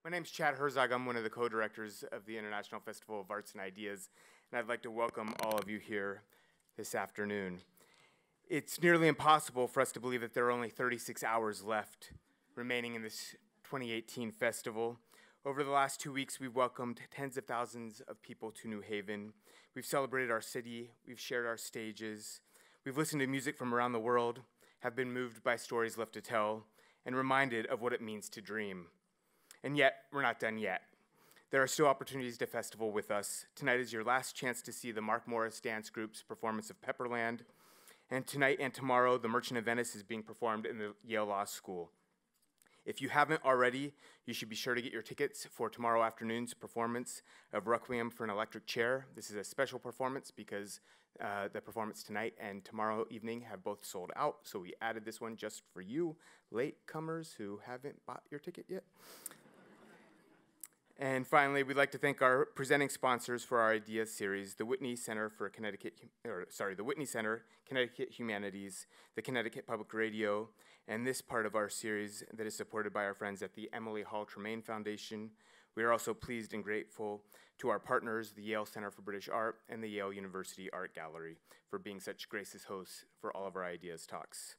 My name's Chad Herzog. I'm one of the co-directors of the International Festival of Arts and Ideas, and I'd like to welcome all of you here this afternoon. It's nearly impossible for us to believe that there are only 36 hours left remaining in this 2018 festival. Over the last 2 weeks, we've welcomed tens of thousands of people to New Haven. We've celebrated our city, we've shared our stages, we've listened to music from around the world, have been moved by stories left to tell, and reminded of what it means to dream. And yet, we're not done yet. There are still opportunities to festival with us. Tonight is your last chance to see the Mark Morris Dance Group's performance of Pepperland. And tonight and tomorrow, The Merchant of Venice is being performed in the Yale Law School. If you haven't already, you should be sure to get your tickets for tomorrow afternoon's performance of Requiem for an Electric Chair. This is a special performance because the performance tonight and tomorrow evening have both sold out, so we added this one just for you, latecomers who haven't bought your ticket yet. And finally, we'd like to thank our presenting sponsors for our Ideas series, the Whitney Center, Connecticut Humanities, the Connecticut Public Radio, and this part of our series that is supported by our friends at the Emily Hall Tremaine Foundation. We are also pleased and grateful to our partners, the Yale Center for British Art and the Yale University Art Gallery, for being such gracious hosts for all of our Ideas talks.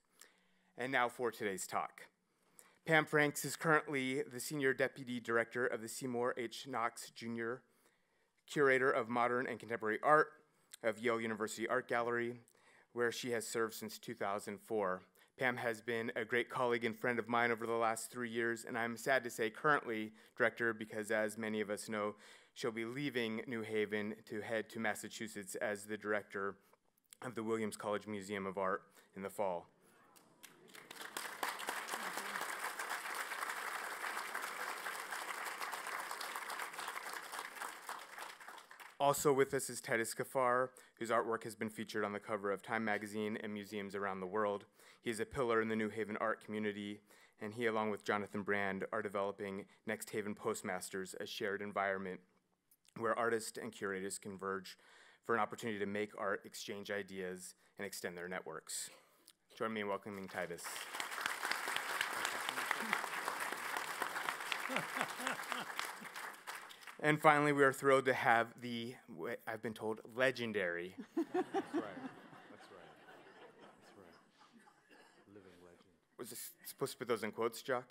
And now for today's talk. Pam Franks is currently the Senior Deputy Director of the Seymour H. Knox Jr., Curator of Modern and Contemporary Art of Yale University Art Gallery, where she has served since 2004. Pam has been a great colleague and friend of mine over the last 3 years, and I'm sad to say currently director because, as many of us know, she'll be leaving New Haven to head to Massachusetts as the director of the Williams College Museum of Art in the fall. Also with us is Titus Kaphar, whose artwork has been featured on the cover of Time magazine and museums around the world. He is a pillar in the New Haven art community, and he, along with Jonathan Brand, are developing Next Haven Postmasters, a shared environment where artists and curators converge for an opportunity to make art, exchange ideas, and extend their networks. Join me in welcoming Titus. And finally, we are thrilled to have the, I've been told, legendary. That's right. That's right. That's right. Living legend. Was this supposed to put those in quotes, Jock?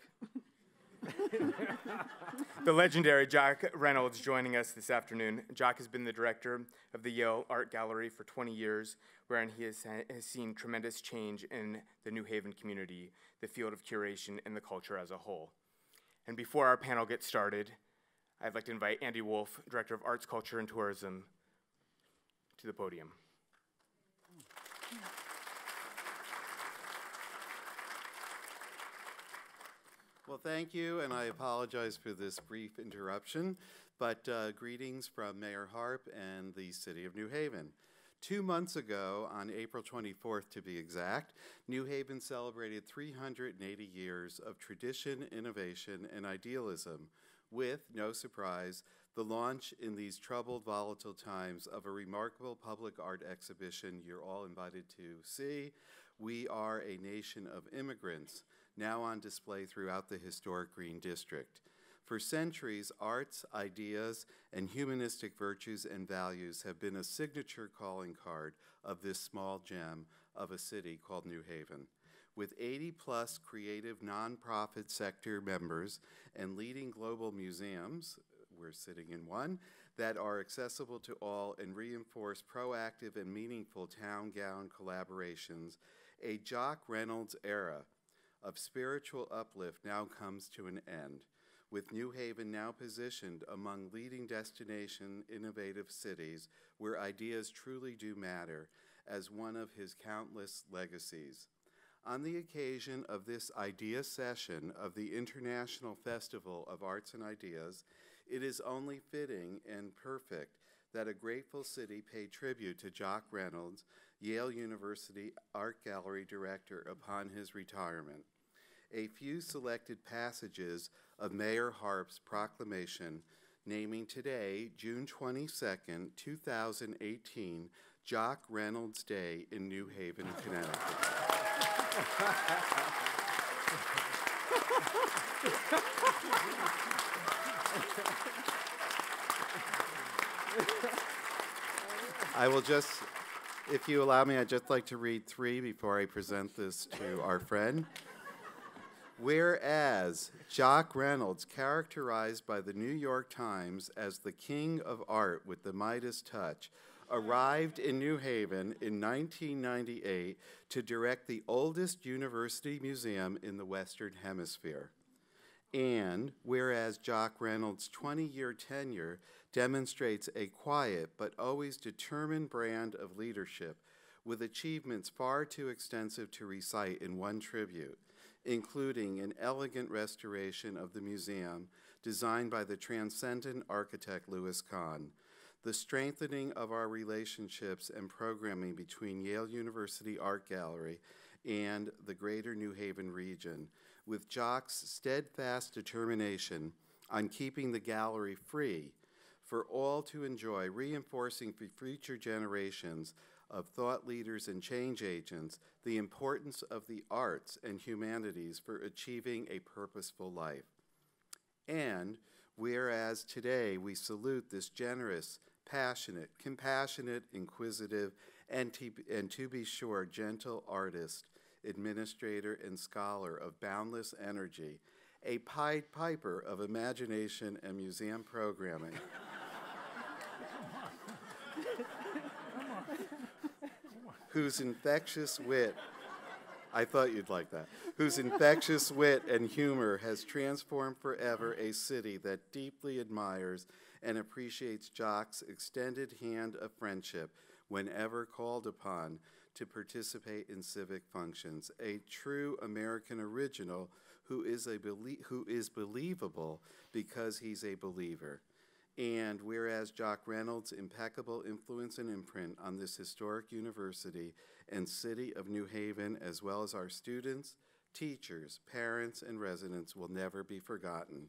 The legendary Jock Reynolds joining us this afternoon. Jock has been the director of the Yale Art Gallery for 20 years, wherein he has seen tremendous change in the New Haven community, the field of curation, and the culture as a whole. And before our panel gets started, I'd like to invite Andy Wolf, Director of Arts, Culture, and Tourism, to the podium. Well, thank you, and I apologize for this brief interruption, but greetings from Mayor Harp and the City of New Haven. 2 months ago, on April 24th to be exact, New Haven celebrated 380 years of tradition, innovation, and idealism, with, no surprise, the launch in these troubled, volatile times of a remarkable public art exhibition you're all invited to see. We Are a Nation of Immigrants, now on display throughout the historic Green District. For centuries, arts, ideas, and humanistic virtues and values have been a signature calling card of this small gem of a city called New Haven. With 80-plus creative nonprofit sector members and leading global museums, we're sitting in one, that are accessible to all and reinforce proactive and meaningful town-gown collaborations, a Jock Reynolds era of spiritual uplift now comes to an end, with New Haven now positioned among leading destination innovative cities where ideas truly do matter as one of his countless legacies. On the occasion of this idea session of the International Festival of Arts and Ideas, it is only fitting and perfect that a grateful city pay tribute to Jock Reynolds, Yale University Art Gallery Director, upon his retirement. A few selected passages of Mayor Harp's proclamation naming today, June 22nd, 2018, Jock Reynolds Day in New Haven, Connecticut. I will just, if you allow me, I'd just like to read 3 before I present this to our friend. Whereas Jock Reynolds, characterized by the New York Times as the king of art with the Midas touch, arrived in New Haven in 1998 to direct the oldest university museum in the Western Hemisphere. And whereas Jock Reynolds' 20-year tenure demonstrates a quiet but always determined brand of leadership with achievements far too extensive to recite in one tribute, including an elegant restoration of the museum designed by the transcendent architect Louis Kahn, the strengthening of our relationships and programming between Yale University Art Gallery and the greater New Haven region, with Jock's steadfast determination on keeping the gallery free for all to enjoy, reinforcing for future generations of thought leaders and change agents the importance of the arts and humanities for achieving a purposeful life. And whereas today we salute this generous, passionate, compassionate, inquisitive, and to be sure, gentle artist, administrator, and scholar of boundless energy, a Pied Piper of imagination and museum programming, whose infectious wit, I thought you'd like that, whose infectious wit and humor has transformed forever a city that deeply admires and appreciates Jock's extended hand of friendship whenever called upon to participate in civic functions, a true American original who is believable because he's a believer. And whereas Jock Reynolds' impeccable influence and imprint on this historic university and city of New Haven, as well as our students, teachers, parents, and residents, will never be forgotten.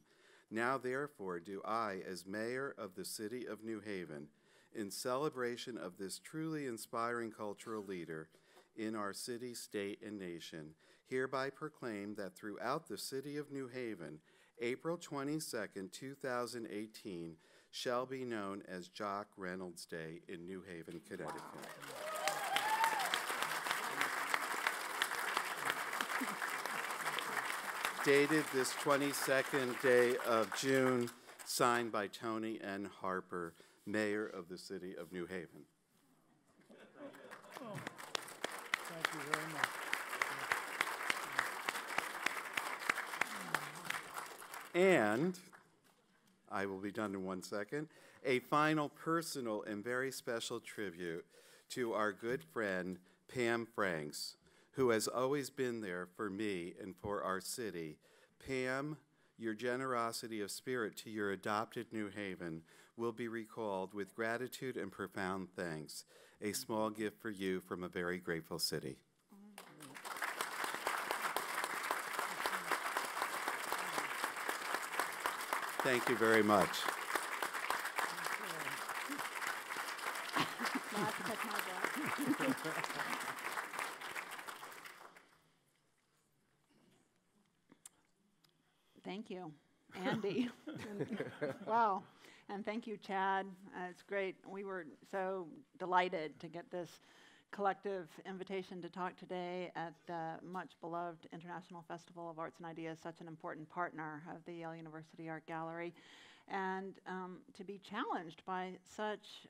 Now, therefore, do I, as mayor of the city of New Haven, in celebration of this truly inspiring cultural leader in our city, state, and nation, hereby proclaim that throughout the city of New Haven, April 22nd, 2018, shall be known as Jock Reynolds Day in New Haven, Connecticut. Dated this 22nd day of June, signed by Tony N. Harper, Mayor of the City of New Haven. Oh, thank you very much. And, I will be done in 1 second, a final personal and very special tribute to our good friend, Pam Franks, who has always been there for me and for our city. Pam, your generosity of spirit to your adopted New Haven will be recalled with gratitude and profound thanks. A small gift for you from a very grateful city. Thank you very much. Thank you, Andy. Wow. And thank you, Chad. It's great. We were so delighted to get this collective invitation to talk today at the much beloved International Festival of Arts and Ideas, such an important partner of the Yale University Art Gallery, and to be challenged by such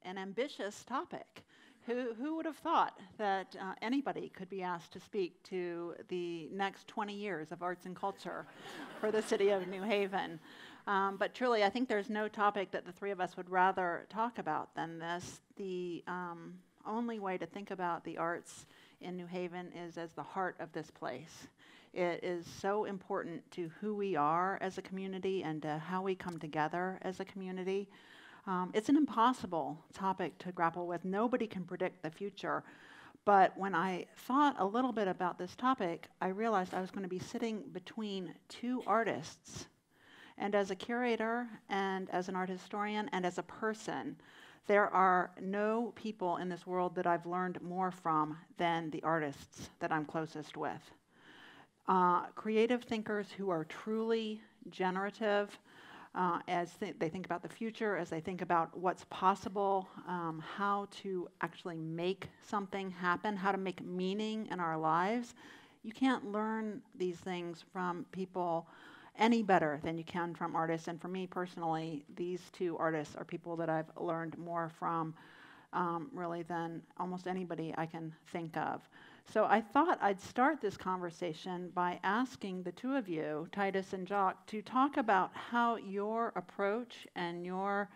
an ambitious topic. Who would have thought that anybody could be asked to speak to the next 20 years of arts and culture for the city of New Haven? But truly, I think there's no topic that the three of us would rather talk about than this. The only way to think about the arts in New Haven is as the heart of this place. It is so important to who we are as a community and to how we come together as a community. It's an impossible topic to grapple with. Nobody can predict the future. But when I thought a little bit about this topic, I realized I was going to be sitting between two artists. And as a curator, and as an art historian, and as a person, there are no people in this world that I've learned more from than the artists that I'm closest with. creative thinkers who are truly generative as they think about the future, as they think about what's possible, how to actually make something happen, how to make meaning in our lives. You can't learn these things from people any better than you can from artists. And for me personally, these two artists are people that I've learned more from really than almost anybody I can think of. So I thought I'd start this conversation by asking the two of you, Titus and Jock, to talk about how your approach and your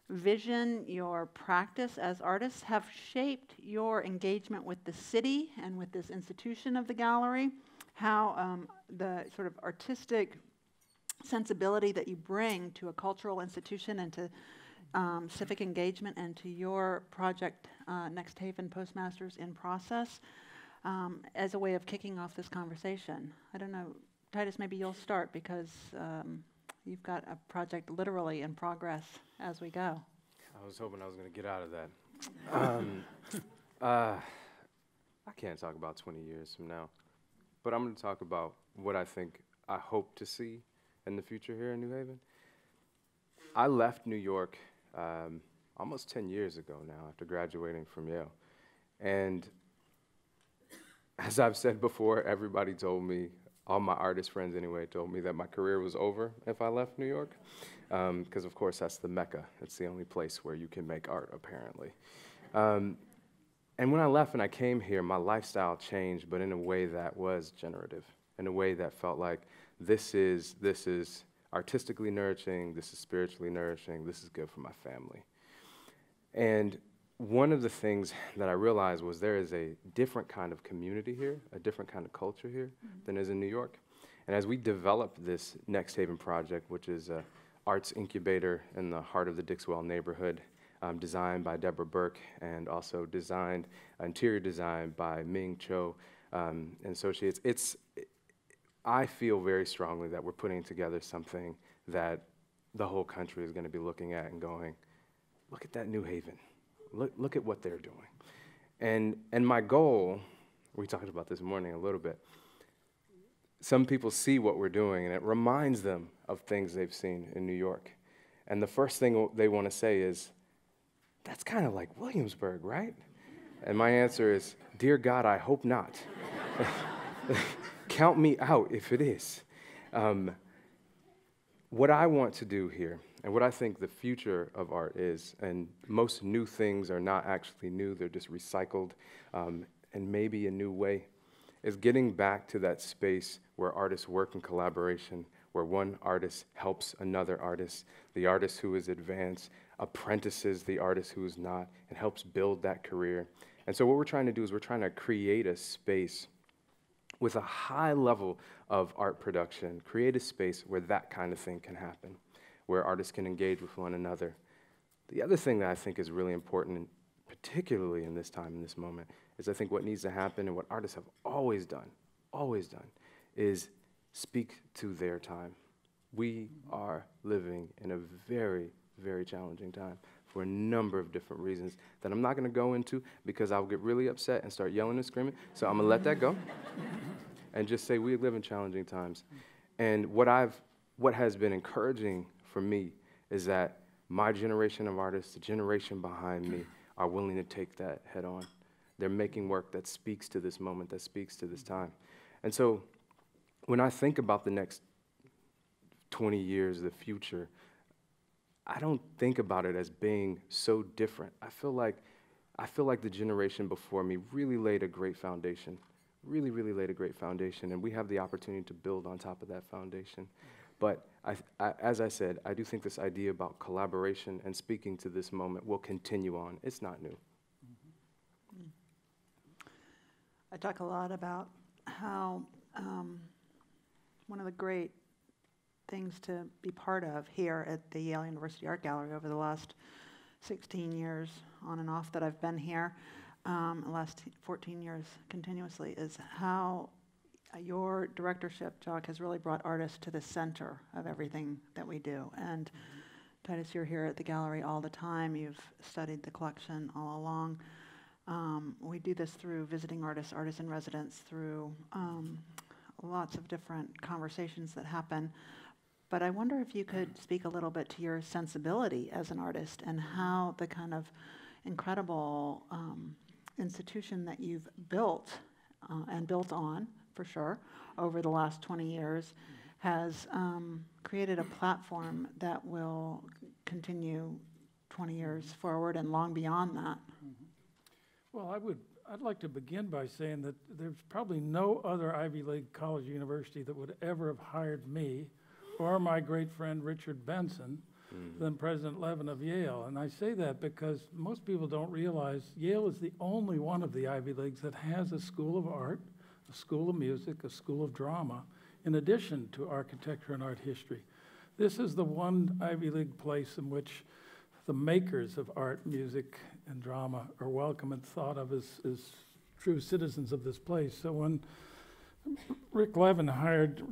vision, your practice as artists have shaped your engagement with the city and with this institution of the gallery, how the sort of artistic sensibility that you bring to a cultural institution and to civic engagement and to your project, Next Haven Postmasters in Process, as a way of kicking off this conversation. I don't know, Titus, maybe you'll start because you've got a project literally in progress as we go. I was hoping I was going to get out of that. I can't talk about 20 years from now, but I'm going to talk about what I hope to see in the future here in New Haven. I left New York almost 10 years ago now after graduating from Yale. And as I've said before, everybody told me, all my artist friends anyway, told me that my career was over if I left New York. Because of course that's the Mecca. It's the only place where you can make art, apparently. And when I left and I came here, my lifestyle changed, but in a way that was generative, in a way that felt like this is artistically nourishing, this is spiritually nourishing, this is good for my family. And one of the things that I realized was there is a different kind of community here, a different kind of culture here than is in New York. And as we developed this Next Haven project, which is an arts incubator in the heart of the Dixwell neighborhood, designed by Deborah Burke and also interior design by Ming Cho and Associates, I feel very strongly that we're putting together something that the whole country is going to be looking at and going, look at that New Haven. Look at what they're doing. And my goal, we talked about this morning a little bit, some people see what we're doing and it reminds them of things they've seen in New York. And the first thing they want to say is, that's kind of like Williamsburg, right? And my answer is, dear God, I hope not. Count me out if it is. What I want to do here, and what I think the future of art is, and most new things are not actually new, they're just recycled in maybe a new way, is getting back to that space where artists work in collaboration, where one artist helps another artist, the artist who is advanced apprentices the artist who is not, and helps build that career. And so what we're trying to do is we're trying to create a space with a high level of art production, create a space where that kind of thing can happen, where artists can engage with one another. The other thing that I think is really important, particularly in this time, in this moment, is I think what needs to happen and what artists have always done, is speak to their time. We are living in a very, very challenging time for a number of different reasons that I'm not going to go into because I'll get really upset and start yelling and screaming, so I'm going to let that go and just say we live in challenging times. And what has been encouraging for me is that my generation of artists, the generation behind me, are willing to take that head on. They're making work that speaks to this moment, that speaks to this time. And so when I think about the next 20 years, the future, I don't think about it as being so different. I feel like the generation before me really laid a great foundation, really laid a great foundation, and we have the opportunity to build on top of that foundation. But as I said, I do think this idea about collaboration and speaking to this moment will continue on. It's not new. I talk a lot about how one of the great things to be part of here at the Yale University Art Gallery over the last 16 years on and off that I've been here, the last 14 years continuously, is how your directorship, Jock, has really brought artists to the center of everything that we do. And Titus, you're here at the gallery all the time. You've studied the collection all along. We do this through visiting artists, artists in residence, through lots of different conversations that happen. But I wonder if you could speak a little bit to your sensibility as an artist and how the kind of incredible institution that you've built and built on, for sure, over the last 20 years has created a platform that will continue 20 years forward and long beyond that. Well, I'd like to begin by saying that there's probably no other Ivy League college or university that would ever have hired me or my great friend Richard Benson than President Levin of Yale. And I say that because most people don't realize Yale is the only one of the Ivy Leagues that has a school of art, a school of music, a school of drama, in addition to architecture and art history. This is the one Ivy League place in which the makers of art, music, and drama are welcome and thought of as true citizens of this place. So when Rick Levin hired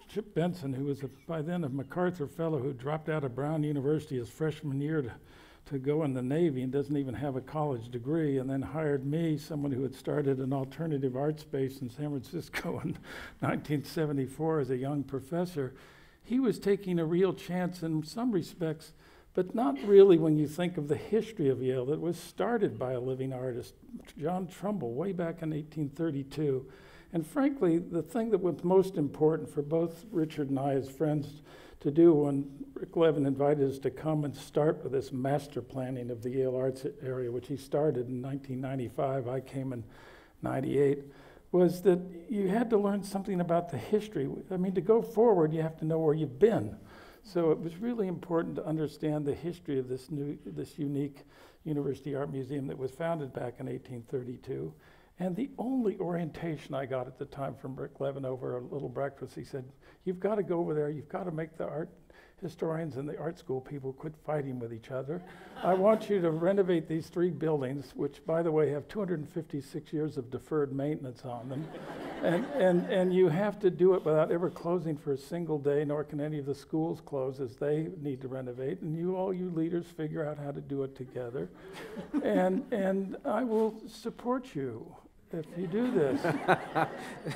Chip Benson, who was by then a MacArthur Fellow who dropped out of Brown University his freshman year to go in the Navy and doesn't even have a college degree, and then hired me, someone who had started an alternative art space in San Francisco in 1974 as a young professor. He was taking a real chance in some respects, but not really when you think of the history of Yale that was started by a living artist, John Trumbull, way back in 1832. And frankly, the thing that was most important for both Richard and I as friends to do when Rick Levin invited us to come and start with this master planning of the Yale Arts area, which he started in 1995, I came in 98, was that you had to learn something about the history. I mean, to go forward, you have to know where you've been. So it was really important to understand the history of this unique University Art Museum that was founded back in 1832. And the only orientation I got at the time from Rick Levin over a little breakfast, he said, you've got to go over there, you've got to make the art historians and the art school people quit fighting with each other. I want you to renovate these 3 buildings, which, by the way, have 256 years of deferred maintenance on them. and you have to do it without ever closing for a single day, nor can any of the schools close as they need to renovate. And all you leaders figure out how to do it together. and I will support you if you do this.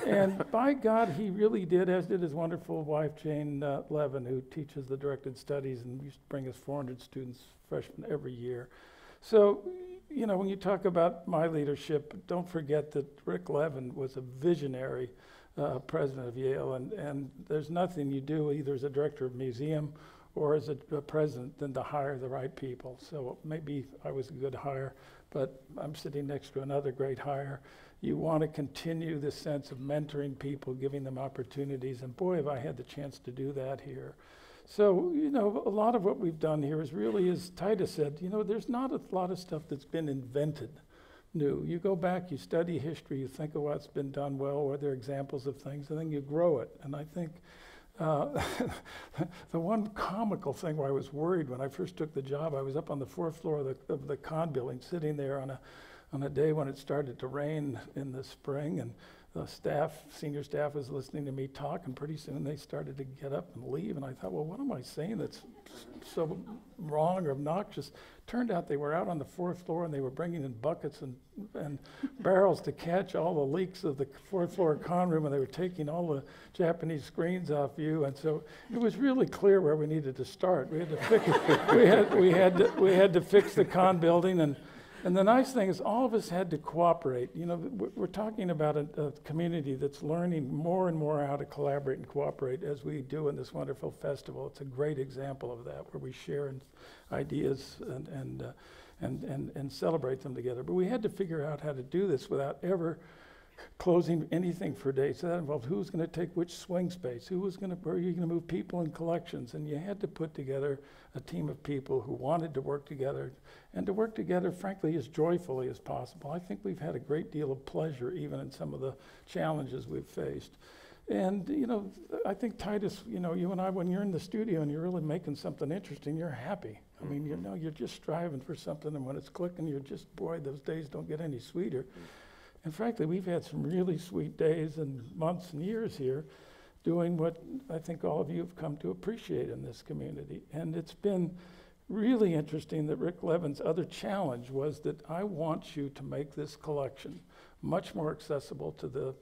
And by God, he really did, as did his wonderful wife, Jane Levin, who teaches the directed studies and used to bring us 400 students, freshmen, every year. So, you know, when you talk about my leadership, don't forget that Rick Levin was a visionary president of Yale, and there's nothing you do either as a director of a museum or as a president than to hire the right people. So maybe I was a good hire, but I'm sitting next to another great hire. You want to continue this sense of mentoring people, giving them opportunities, and boy, have I had the chance to do that here. So, you know, a lot of what we've done here is really, as Titus said, you know, there's not a lot of stuff that's been invented new. You go back, you study history, you think of what's been done well, or there are examples of things, and then you grow it. And I think the one comical thing where I was worried when I first took the job, I was up on the 4th floor of the con building, sitting there on a day when it started to rain in the spring, and the senior staff was listening to me talk, and pretty soon they started to get up and leave, and I thought, well, what am I saying that's so wrong or obnoxious? Turned out they were out on the 4th floor, and they were bringing in buckets and barrels to catch all the leaks of the 4th floor con room, and they were taking all the Japanese screens off view, and so it was really clear where we needed to start. We had to fix, we had to fix the con building, and the nice thing is all of us had to cooperate. You know, we're talking about a community that's learning more and more how to collaborate and cooperate as we do in this wonderful festival. It's a great example of that, where we share ideas and celebrate them together. But we had to figure out how to do this without ever closing anything for a day. So that involved who's going to take which swing space, where are you going to move people and collections, and you had to put together a team of people who wanted to work together, and to work together, frankly, as joyfully as possible. I think we've had a great deal of pleasure even in some of the challenges we've faced. And, you know, I think, Titus, you know, you and I, when you're in the studio and you're really making something interesting, you're happy. I mean, you know, you're just striving for something, and when it's clicking, you're just, boy, those days don't get any sweeter. And frankly, we've had some really sweet days and months and years here doing what I think all of you have come to appreciate in this community. And it's been really interesting that Rick Levin's other challenge was that I want you to make this collection much more accessible to the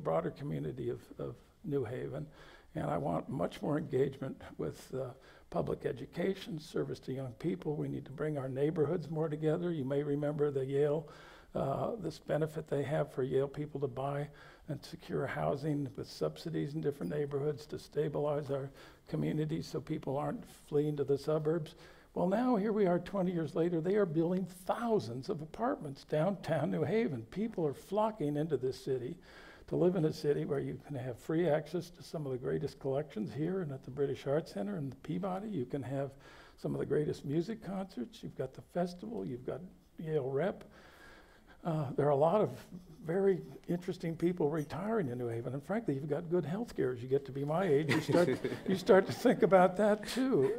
broader community of New Haven. And I want much more engagement with public education, service to young people. We need to bring our neighborhoods more together. You may remember the Yale, this benefit they have for Yale people to buy and secure housing with subsidies in different neighborhoods to stabilize our communities so people aren't fleeing to the suburbs. Well, now here we are 20 years later, they are building thousands of apartments downtown New Haven. People are flocking into this city to live in a city where you can have free access to some of the greatest collections here and at the British Arts Center and the Peabody. You can have some of the greatest music concerts. You've got the festival. You've got Yale Rep. There are a lot of very interesting people retiring in New Haven, and frankly, you've got good health care. As you get to be my age, you start to think about that too.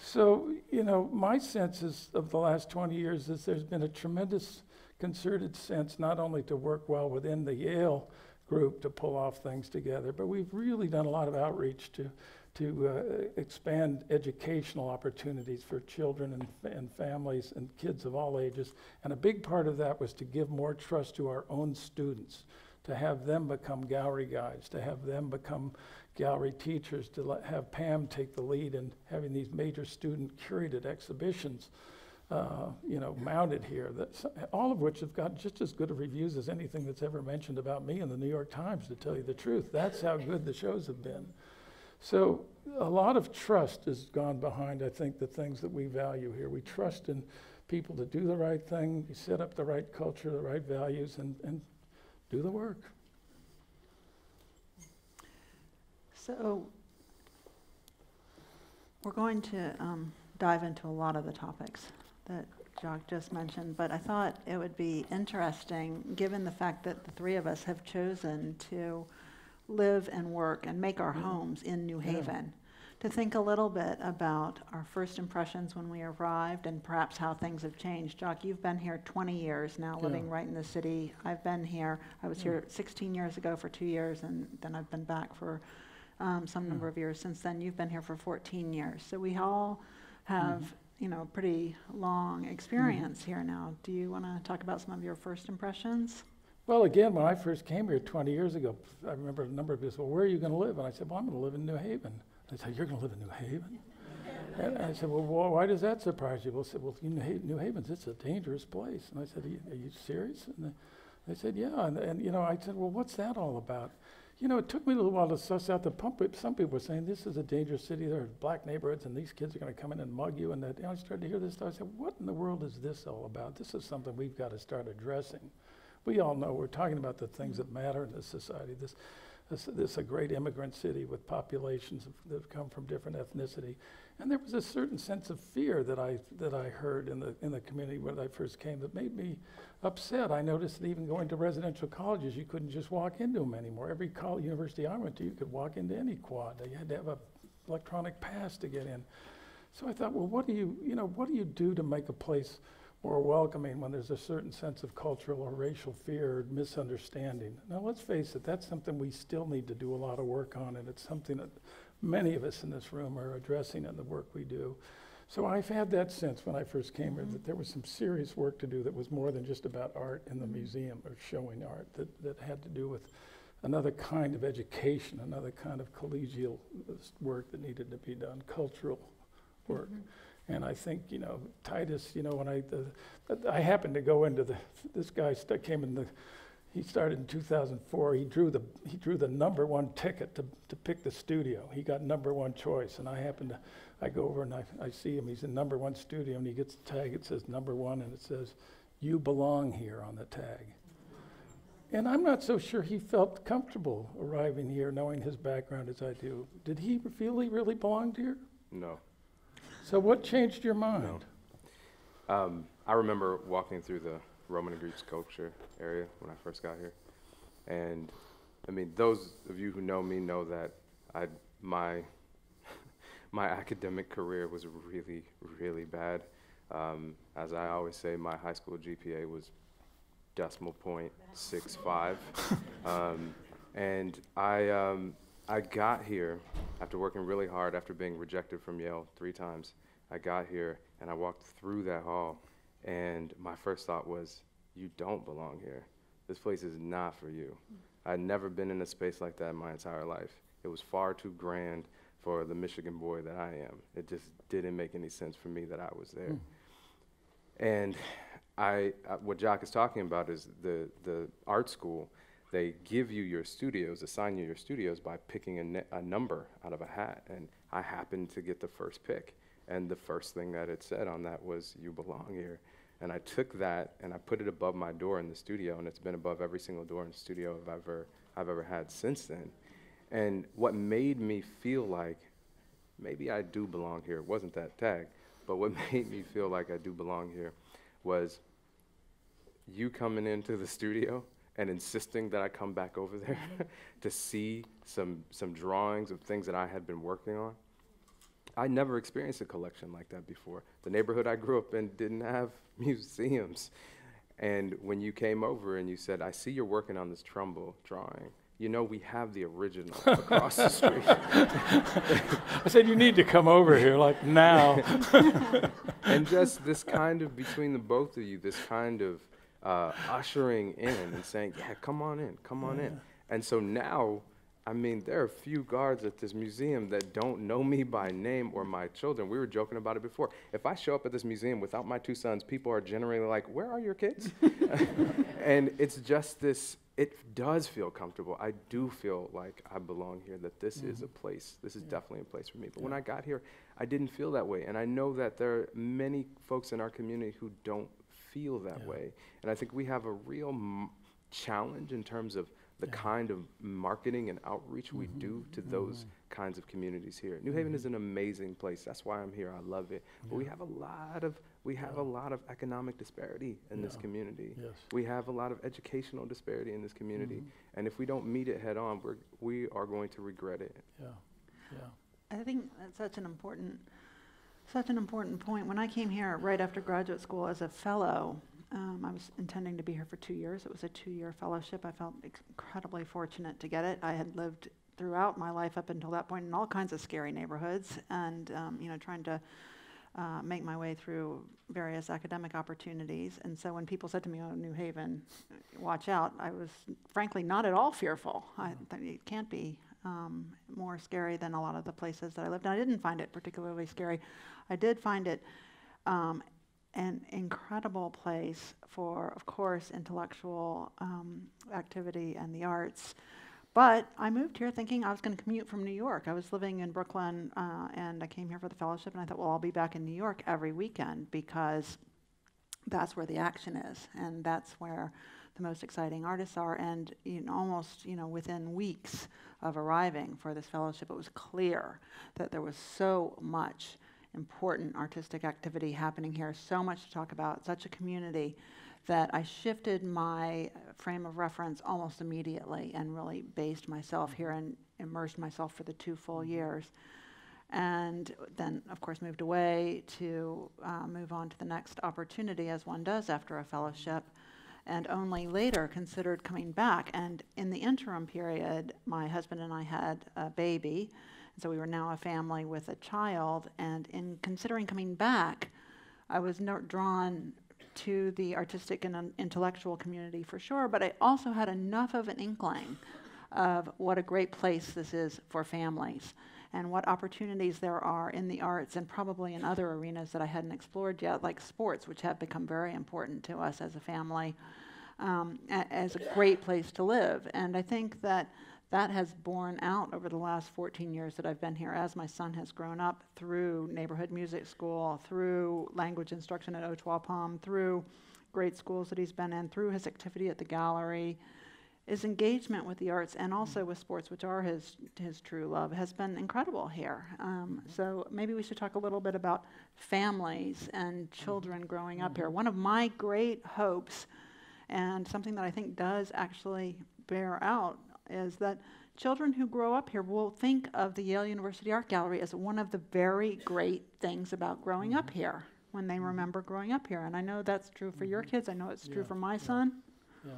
So, you know, my sense is of the last 20 years is there's been a tremendous concerted sense not only to work well within the Yale group to pull off things together, but we've really done a lot of outreach to expand educational opportunities for children and families and kids of all ages. And a big part of that was to give more trust to our own students, to have them become gallery guides, to have them become gallery teachers, to have Pam take the lead in having these major student curated exhibitions you know, mounted here, all of which have got just as good of reviews as anything that's ever mentioned about me in the New York Times, to tell you the truth. That's how good the shows have been. So a lot of trust has gone behind, I think, the things that we value here. We trust in people to do the right thing, you set up the right culture, the right values, and do the work. So we're going to dive into a lot of the topics that Jock just mentioned, but I thought it would be interesting, given the fact that the three of us have chosen to live and work and make our homes in New Haven, to think a little bit about our first impressions when we arrived and perhaps how things have changed. Jock, you've been here 20 years now, living right in the city. I've been here, I was here 16 years ago for 2 years, and then I've been back for some number of years since then. You've been here for 14 years. So we all have, you know, pretty long experience here now. Do you want to talk about some of your first impressions? Well, again, when I first came here 20 years ago, I remember a number of people said, well, where are you going to live? And I said, well, I'm going to live in New Haven. They said, you're going to live in New Haven? And I said, well, why does that surprise you? Well, I said, well, New Haven's, it's a dangerous place. And I said, are you serious? And they said, yeah. And you know, I said, well, what's that all about? You know, it took me a little while to suss out the pump. Some people were saying, this is a dangerous city. There are black neighborhoods, and these kids are going to come in and mug you. And that, you know, I started to hear this stuff. I said, what in the world is this all about? This is something we've got to start addressing. We all know we're talking about the things that matter in this society. This is a great immigrant city with populations that have come from different ethnicity. And there was a certain sense of fear that I heard in the community when I first came that made me upset. I noticed that even going to residential colleges, you couldn't just walk into them anymore. Every university I went to, you could walk into any quad. You had to have an electronic pass to get in. So I thought, well, what do you do to make a place more welcoming when there's a certain sense of cultural or racial fear or misunderstanding? Now, let's face it, that's something we still need to do a lot of work on, and it's something that many of us in this room are addressing in the work we do. So I've had that sense when I first came here that there was some serious work to do that was more than just about art in the museum or showing art, that had to do with another kind of education, another kind of collegial work that needed to be done, cultural work. And I think, you know, Titus, you know, when I happened to go into this guy came in he started in 2004. He drew the #1 ticket to pick the studio. He got #1 choice, and I go over and I see him. He's in #1 studio, and he gets a tag. It says #1, and it says, "You belong here" on the tag. And I'm not so sure he felt comfortable arriving here, knowing his background as I do. Did he feel he really belonged here? No. So what changed your mind? No. I remember walking through the Roman and Greek sculpture area when I first got here. And I mean, those of you who know me know that my academic career was really, really bad. As I always say, my high school GPA was .65. And I got here after working really hard, after being rejected from Yale 3 times. I got here and I walked through that hall, and my first thought was, you don't belong here. This place is not for you. I'd never been in a space like that in my entire life. It was far too grand for the Michigan boy that I am. It just didn't make any sense for me that I was there. And what Jock is talking about is the art school. They give you your studios, assign you your studios by picking a number out of a hat. And I happened to get the first pick. And the first thing that it said on that was, "You belong here." And I took that and I put it above my door in the studio, and it's been above every single door in the studio I've ever had since then. And what made me feel like maybe I do belong here, it wasn't that tag, but what made me feel like I do belong here was you coming into the studio and insisting that I come back over there to see some drawings of things that I had been working on. I never experienced a collection like that before. The neighborhood I grew up in didn't have museums. And when you came over and you said, "I see you're working on this Trumbull drawing. You know, we have the original across the street." I said, "You need to come over here, like now." And just this kind of, between the both of you, this kind of ushering in and saying, "Yeah, come on in, come on in." And so now, I mean, there are a few guards at this museum that don't know me by name or my children. We were joking about it before. If I show up at this museum without my 2 sons, people are generally like, "Where are your kids?" And it's just this, it does feel comfortable. I do feel like I belong here, that this is a place. This is definitely a place for me. But when I got here, I didn't feel that way. And I know that there are many folks in our community who don't feel that way. And I think we have a real challenge in terms of the kind of marketing and outreach we do to those kinds of communities here. New Haven is an amazing place. That's why I'm here. I love it. But we have a lot of economic disparity in this community. Yes. We have a lot of educational disparity in this community. And if we don't meet it head on, we are going to regret it. I think that's such an important point. When I came here right after graduate school as a fellow, I was intending to be here for 2 years. It was a 2-year fellowship. I felt incredibly fortunate to get it. I had lived throughout my life up until that point in all kinds of scary neighborhoods, and trying to make my way through various academic opportunities. And so when people said to me, "Oh, New Haven, watch out," I was frankly not at all fearful. I thought it can't be more scary than a lot of the places that I lived. And I didn't find it particularly scary. I did find it an incredible place for, of course, intellectual activity and the arts. But I moved here thinking I was going to commute from New York. I was living in Brooklyn, and I came here for the fellowship, and I thought, well, I'll be back in New York every weekend because that's where the action is, and that's where the most exciting artists are. And almost within weeks of arriving for this fellowship, it was clear that there was so much important artistic activity happening here, so much to talk about, such a community, that I shifted my frame of reference almost immediately and really based myself here and immersed myself for the 2 full years. And then, of course, moved away to move on to the next opportunity, as one does after a fellowship, and only later considered coming back. And in the interim period, my husband and I had a baby. So we were now a family with a child, and in considering coming back, I was drawn to the artistic and intellectual community for sure, but I also had enough of an inkling of what a great place this is for families and what opportunities there are in the arts and probably in other arenas that I hadn't explored yet, like sports, which have become very important to us as a family, as a great place to live. And I think that has borne out over the last 14 years that I've been here, as my son has grown up through neighborhood music school, through language instruction at Ottawa Palm, through great schools that he's been in, through his activity at the gallery. His engagement with the arts and also with sports, which are his true love, has been incredible here. So maybe we should talk a little bit about families and children growing up here. One of my great hopes, and something that I think does actually bear out, is that children who grow up here will think of the Yale University Art Gallery as one of the very great things about growing up here when they remember growing up here. And I know that's true for your kids. I know it's true for my son. Yeah.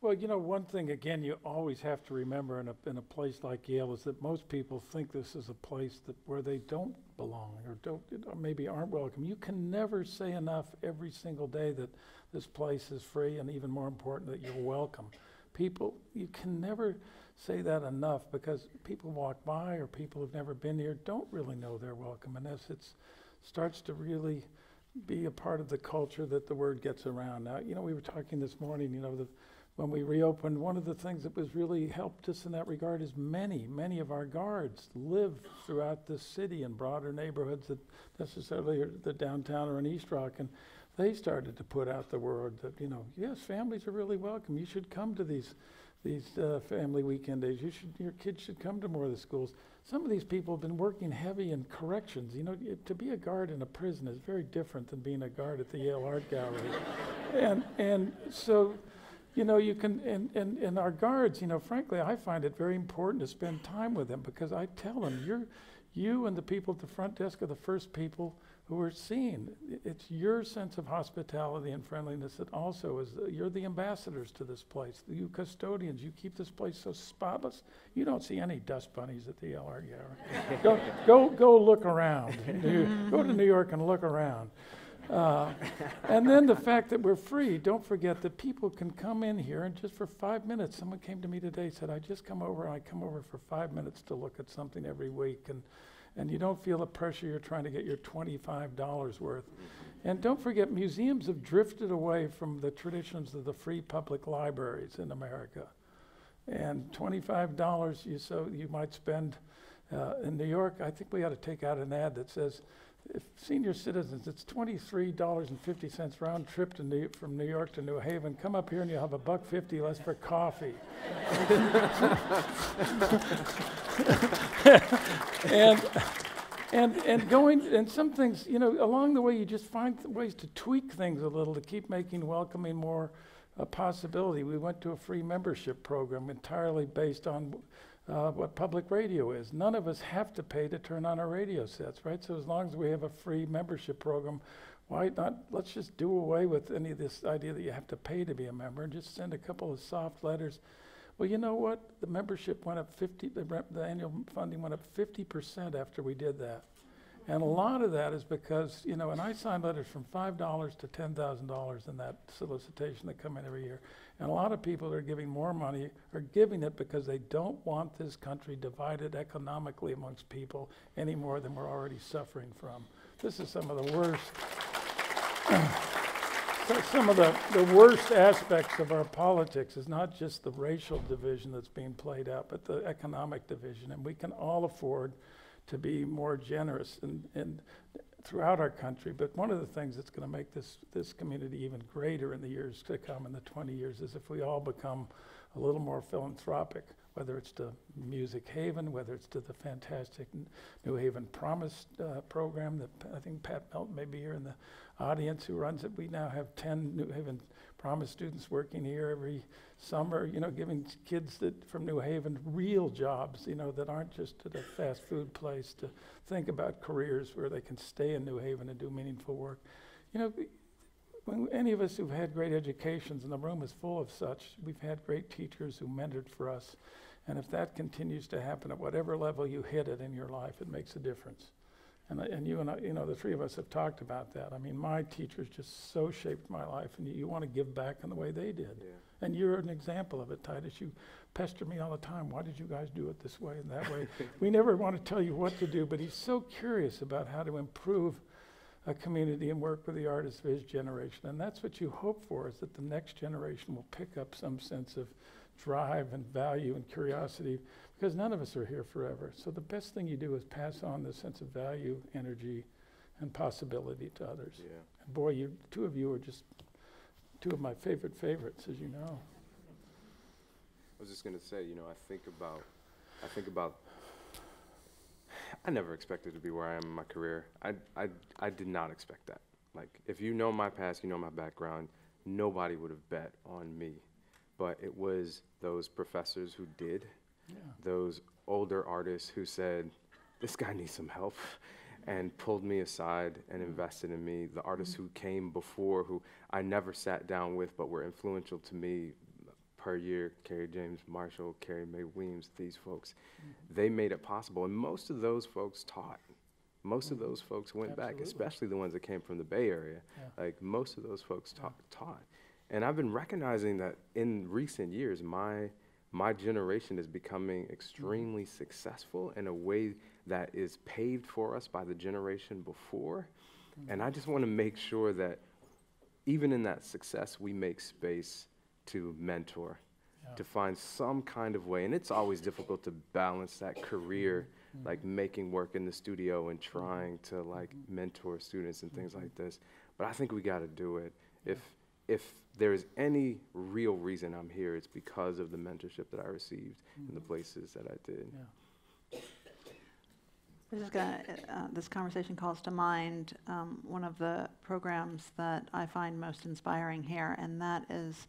Well, one thing, again, you always have to remember in a place like Yale is that most people think this is a place where they don't belong or maybe aren't welcome. You can never say enough every single day that this place is free, and even more important, that you're welcome. people, you can never say that enough, because people walk by or people who've never been here don't really know they're welcome, unless it starts to really be a part of the culture that the word gets around. Now, we were talking this morning, when we reopened, one of the things that was really helped us in that regard is many of our guards live throughout the city in broader neighborhoods that necessarily are the downtown or in East Rock, and they started to put out the word that, yes, families are really welcome. You should come to these family weekend days. Your kids should come to more of the schools. Some of these people have been working heavy in corrections. To be a guard in a prison is very different than being a guard at the Yale Art Gallery. and so, you can, and our guards, frankly, I find it very important to spend time with them, because I tell them, you and the people at the front desk are the first people who are seen. It's your sense of hospitality and friendliness that also is, you're the ambassadors to this place. You custodians, you keep this place so spotless. You don't see any dust bunnies at the Yale Art Gallery. Go look around. Go to New York and look around. And then the fact that we're free, don't forget that people can come in here and just for 5 minutes, someone came to me today, said, I come over for 5 minutes to look at something every week, and you don't feel the pressure you're trying to get your $25 worth. And don't forget, museums have drifted away from the traditions of the free public libraries in America. And $25 you might spend in New York. I think we ought to take out an ad that says, if senior citizens, it's $23.50 round trip from New York to New Haven. Come up here and you'll have $1.50 less for coffee. and some things, along the way, you just find ways to tweak things a little to keep making welcoming more a possibility. We went to a free membership program entirely based on what public radio is. None of us have to pay to turn on our radio sets, right? So as long as we have a free membership program, why not, let's just do away with any of this idea that you have to pay to be a member and just send a couple of soft letters. Well, you know what? The membership went up the annual funding went up 50% after we did that. And a lot of that is because, and I sign letters from $5 to $10,000 in that solicitation that come in every year. And a lot of people that are giving more money are giving it because they don't want this country divided economically amongst people any more than we're already suffering from. This is some of the worst, some of the worst aspects of our politics is not just the racial division that's being played out, but the economic division. And we can all afford to be more generous and throughout our country. But one of the things that's going to make this community even greater in the years to come, in the 20 years, is if we all become a little more philanthropic, whether it's to Music Haven, whether it's to the fantastic New Haven Promise program that I think Pat Melton may be here in the audience who runs it. We now have 10 New Haven Promise students working here every summer, giving kids from New Haven real jobs, that aren't just at a fast food place, to think about careers where they can stay in New Haven and do meaningful work. When any of us who've had great educations, and the room is full of such, we've had great teachers who mentored for us. And if that continues to happen at whatever level you hit it in your life, it makes a difference. And you and I, the three of us have talked about that. I mean, my teachers just so shaped my life, and you want to give back in the way they did. Yeah. And you're an example of it, Titus. You pester me all the time. Why did you guys do it this way and that way? We never want to tell you what to do, but he's so curious about how to improve a community and work with the artists of his generation. And that's what you hope for, is that the next generation will pick up some sense of drive and value and curiosity, because none of us are here forever. So the best thing you do is pass on this sense of value, energy, and possibility to others. Yeah. And boy, two of you are just two of my favorites, as you know. I was just going to say, I think about, I never expected to be where I am in my career. I did not expect that. Like, if you know my past, you know my background, nobody would have bet on me. But it was those professors who did, those older artists who said, this guy needs some help, and pulled me aside and invested in me. The artists who came before, who I never sat down with, but were influential to me per year, Carrie James Marshall, Carrie Mae Weems, these folks, they made it possible. And most of those folks taught. Most of those folks went back, especially the ones that came from the Bay Area. Yeah. Like, most of those folks taught. And I've been recognizing that in recent years, my generation is becoming extremely successful in a way that is paved for us by the generation before. And I just want to make sure that even in that success, we make space to mentor, to find some kind of way. And it's always difficult to balance that career, like making work in the studio and trying to like mentor students and things like this. But I think we got to do it. If there is any real reason I'm here, it's because of the mentorship that I received in the places that I did. This conversation calls to mind one of the programs that I find most inspiring here, and that is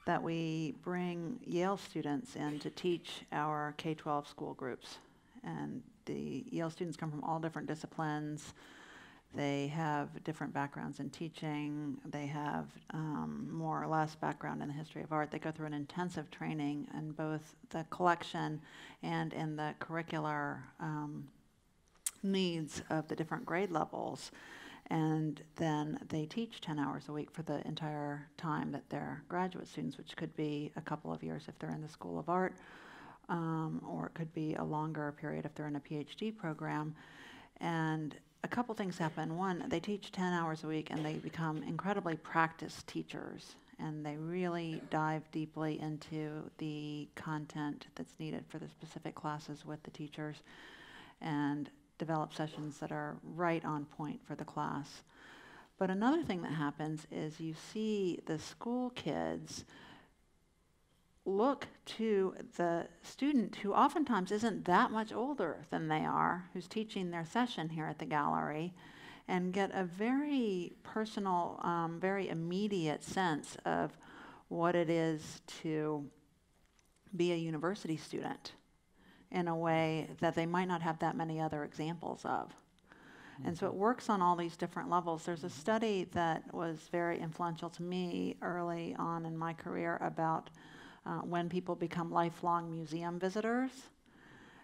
that we bring Yale students in to teach our K-12 school groups. And the Yale students come from all different disciplines. They have different backgrounds in teaching. They have more or less background in the history of art. They go through an intensive training in both the collection and in the curricular needs of the different grade levels. And then they teach 10 hours a week for the entire time that they're graduate students, which could be a couple of years if they're in the School of Art, or it could be a longer period if they're in a PhD program. And a couple things happen. One, they teach 10 hours a week and they become incredibly practiced teachers, and they really dive deeply into the content that's needed for the specific classes with the teachers and develop sessions that are right on point for the class. But another thing that happens is you see the school kids look to the student who oftentimes isn't that much older than they are, who's teaching their session here at the gallery, and get a very personal, very immediate sense of what it is to be a university student in a way that they might not have that many other examples of. And so it works on all these different levels. There's a study that was very influential to me early on in my career about when people become lifelong museum visitors.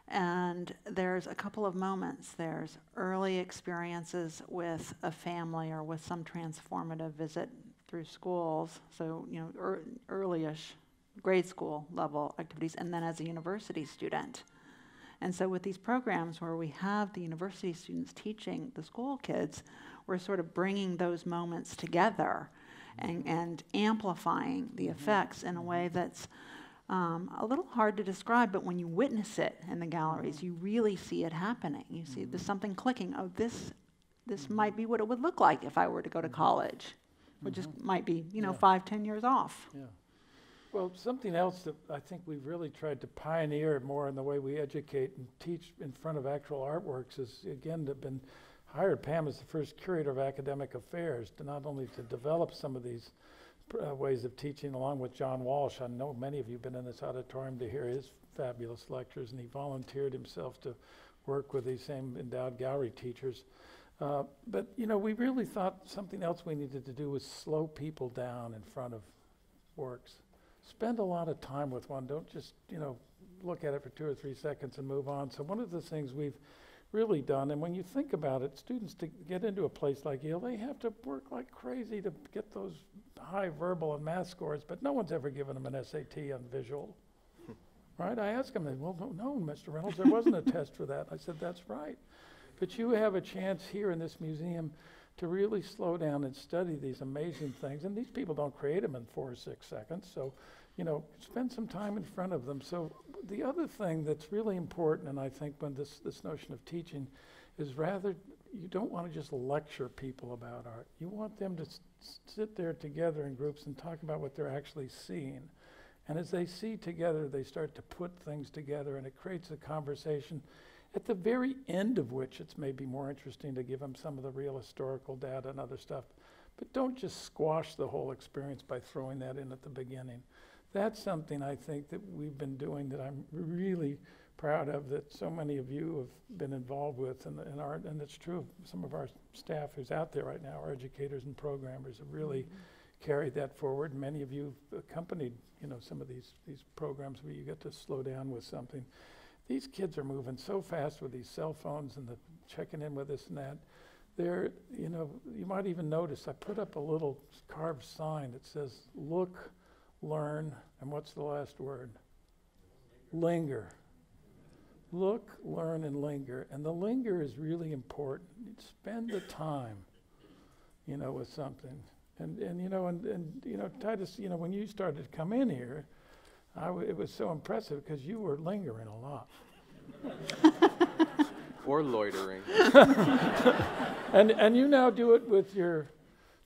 And there's a couple of moments. There's early experiences with a family or with some transformative visit through schools, so early-ish grade school level activities, and then as a university student. And so with these programs where we have the university students teaching the school kids, we're sort of bringing those moments together and amplifying the effects in a way that's a little hard to describe, but when you witness it in the galleries, you really see it happening. You see there's something clicking. Oh, this might be what it would look like if I were to go to college, which might be 5-10 years off. Yeah. Well, something else that I think we've really tried to pioneer more in the way we educate and teach in front of actual artworks is, again, hired Pam as the first curator of academic affairs to not only to develop some of these ways of teaching along with John Walsh. I know many of you have been in this auditorium to hear his fabulous lectures, and he volunteered himself to work with these same endowed gallery teachers. But we really thought something else we needed to do was slow people down in front of works. Spend a lot of time with one. Don't just look at it for 2 or 3 seconds and move on. So one of the things we've really done, and when you think about it, students to get into a place like Yale, they have to work like crazy to get those high verbal and math scores, but no one's ever given them an SAT on visual, right? I asked them, well, no, Mr. Reynolds, there wasn't a test for that. I said, that's right. But you have a chance here in this museum to really slow down and study these amazing things, and these people don't create them in 4 or 6 seconds, so spend some time in front of them. So the other thing that's really important, and I think when this notion of teaching is rather, you don't want to just lecture people about art. You want them to sit there together in groups and talk about what they're actually seeing. And as they see together, they start to put things together, and it creates a conversation at the very end of which it's maybe more interesting to give them some of the real historical data and other stuff. But don't just squash the whole experience by throwing that in at the beginning. That's something I think that we've been doing that I'm really proud of, that so many of you have been involved with in art, and it's true of some of our staff who's out there right now, our educators and programmers have really carried that forward. Many of you have accompanied, some of these programs where you get to slow down with something. These kids are moving so fast with these cell phones and the checking in with this and that. there, you know, you might even notice I put up a little carved sign that says, look, learn, and what's the last word? Linger. Look, learn, and linger. And the linger is really important. Spend the time, you know, with something. And you know, you know, Titus, you know, when you started to come in here, it was so impressive because you were lingering a lot. Or loitering. And you now do it with your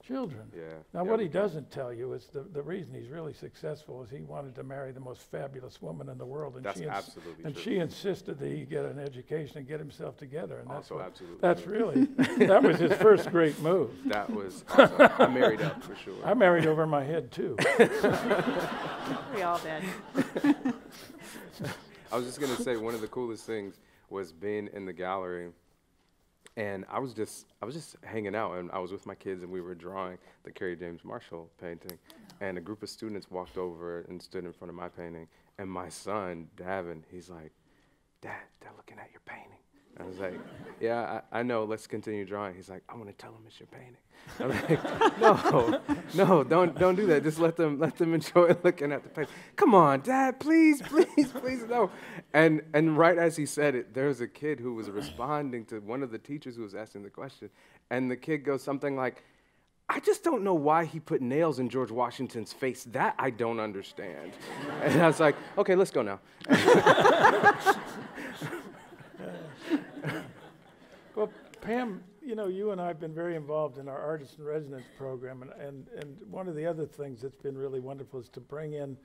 children. Yeah. Now, yeah, what we he do. doesn't tell you is the reason he's really successful is he wanted to marry the most fabulous woman in the world, and That's absolutely and true. she insisted that he get an education and get himself together, and Also absolutely that's true. really that was his first great move. That was awesome. I married up for sure. I married over my head too. We all did. I was just gonna say one of the coolest things was being in the gallery, and I was just hanging out, and I was with my kids, and we were drawing the Carrie James Marshall painting, and a group of students walked over and stood in front of my painting, and my son Davin, he's like, "Dad, they're looking at your painting." I was like, "Yeah, I know. Let's continue drawing." He's like, "I want to tell them it's your painting." I'm like, "No, don't do that. Just let them enjoy looking at the painting." "Come on, Dad, please, no." And right as he said it, there was a kid who was responding to one of the teachers who was asking the question, and the kid goes something like, "I just don't know why he put nails in George Washington's face. That I don't understand." And I was like, "Okay, let's go now." Well, Pam, you know, you and I have been very involved in our Artist in Residence program, and one of the other things that's been really wonderful is to bring in,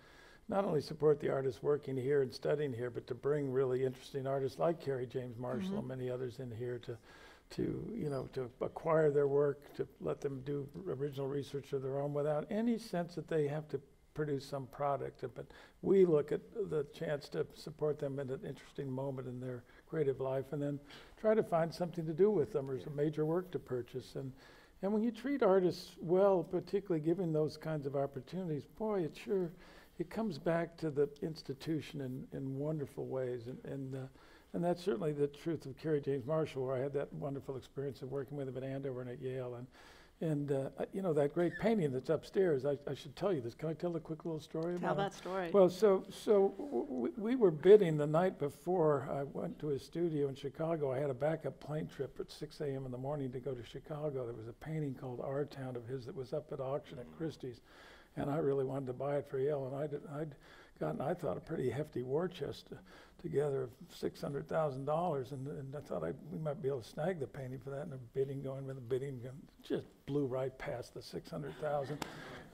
not only support the artists working here and studying here, but to bring really interesting artists like Carrie James Marshall and many others in here to you know, to acquire their work, to let them do original research of their own without any sense that they have to produce some product. But we look at the chance to support them at an interesting moment in their creative life, and then try to find something to do with them or some major work to purchase. And when you treat artists well, particularly giving those kinds of opportunities, boy, it comes back to the institution in wonderful ways. And that's certainly the truth of Carrie James Marshall, where I had that wonderful experience of working with him at Andover and at Yale. And you know, that great painting that's upstairs, I should tell you this. Can I tell a quick little story Tell about that it? story. Well, we were bidding the night before I went to his studio in Chicago. I had a backup plane trip at 6 a.m. in the morning to go to Chicago. There was a painting called Our Town of his that was up at auction at Christie's, and I really wanted to buy it for Yale. And I'd gotten, I thought, a pretty hefty war chest together of $600,000, and I thought we might be able to snag the painting for that. And the bidding just blew right past the $600,000.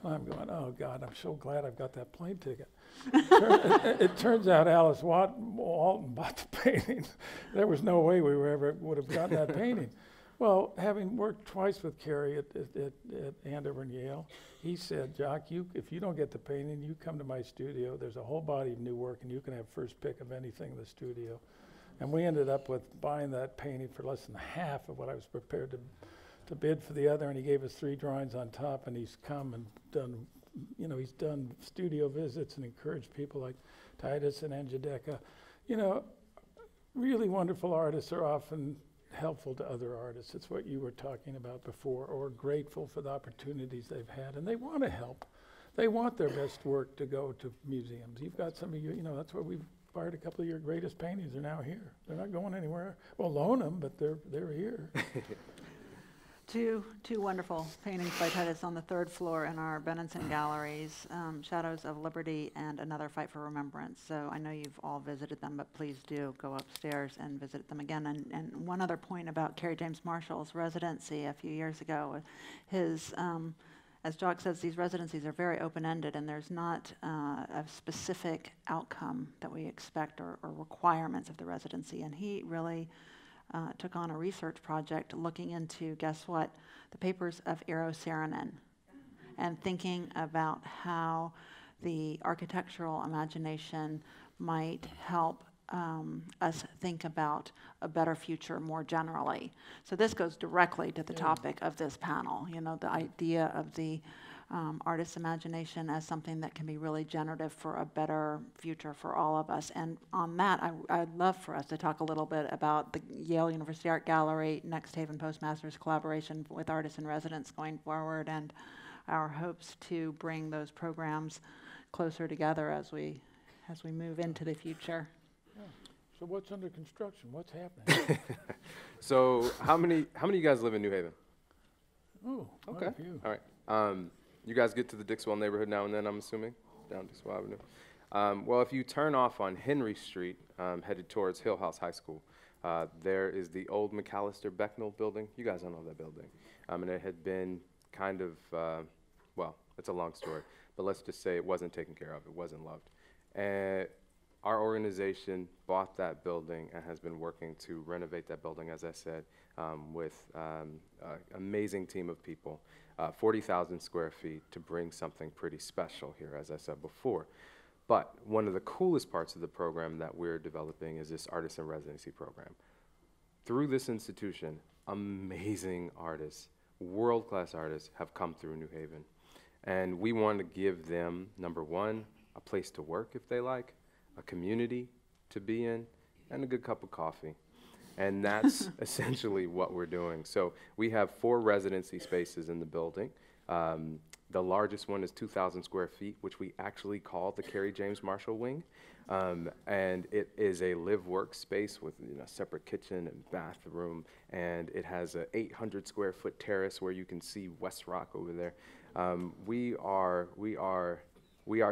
I'm going, oh God, I'm so glad I've got that plane ticket. It turns out Alice Walton bought the painting. There was no way we would have gotten that painting. Well, having worked twice with Carrie at Andover and Yale, he said, "Jock, if you don't get the painting, you come to my studio. There's a whole body of new work, and you can have first pick of anything in the studio." And we ended up with buying that painting for less than half of what I was prepared to bid for the other, and he gave us 3 drawings on top, and he's come and done, you know, he's done studio visits and encouraged people like Titus and Angelica. You know, really wonderful artists are often helpful to other artists. It's what you were talking about before, or grateful for the opportunities they've had, and they want to help. They want their best work to go to museums. You've got some of you know, that's why we've acquired a couple of your greatest paintings are now here. They're not going anywhere. We'll loan them, but they're here. Two wonderful paintings by Titus on the 3rd floor in our Benenson galleries, Shadows of Liberty and Another Fight for Remembrance. So I know you've all visited them, but please do go upstairs and visit them again. And one other point about Carrie James Marshall's residency a few years ago, his, as Jock says, these residencies are very open-ended, and there's not a specific outcome that we expect or requirements of the residency. And he really took on a research project looking into, guess what, the papers of Eero Saarinen, and thinking about how the architectural imagination might help us think about a better future more generally. So this goes directly to the topic of this panel, you know, the idea of the artist's imagination as something that can be really generative for a better future for all of us. And on that, I'd love for us to talk a little bit about the Yale University Art Gallery, Next Haven Postmasters collaboration with artists in residence going forward, and our hopes to bring those programs closer together as we move into the future. Yeah. So what's under construction? What's happening? So how many of you guys live in New Haven? Oh, Okay. quite a few. All right. You guys get to the Dixwell neighborhood now and then, I'm assuming, down Dixwell Avenue. Well, if you turn off on Henry Street, headed towards Hill House High School, there is the old McAllister Becknell building. You guys don't know that building. And it had been kind of, well, it's a long story, but let's just say it wasn't taken care of. It wasn't loved. And our organization bought that building and has been working to renovate that building, as I said, with an amazing team of people, 40,000 square feet to bring something pretty special here, as I said before. But one of the coolest parts of the program that we're developing is this artist in residency program. Through this institution, amazing artists, world-class artists have come through New Haven. And we want to give them, number one, a place to work if they like, a community to be in, and a good cup of coffee. And that's essentially what we're doing. So we have 4 residency spaces in the building. The largest one is 2,000 square feet, which we actually call the Carrie James Marshall Wing. And it is a live-work space with separate kitchen and bathroom. And it has a 800 square foot terrace where you can see West Rock over there. We are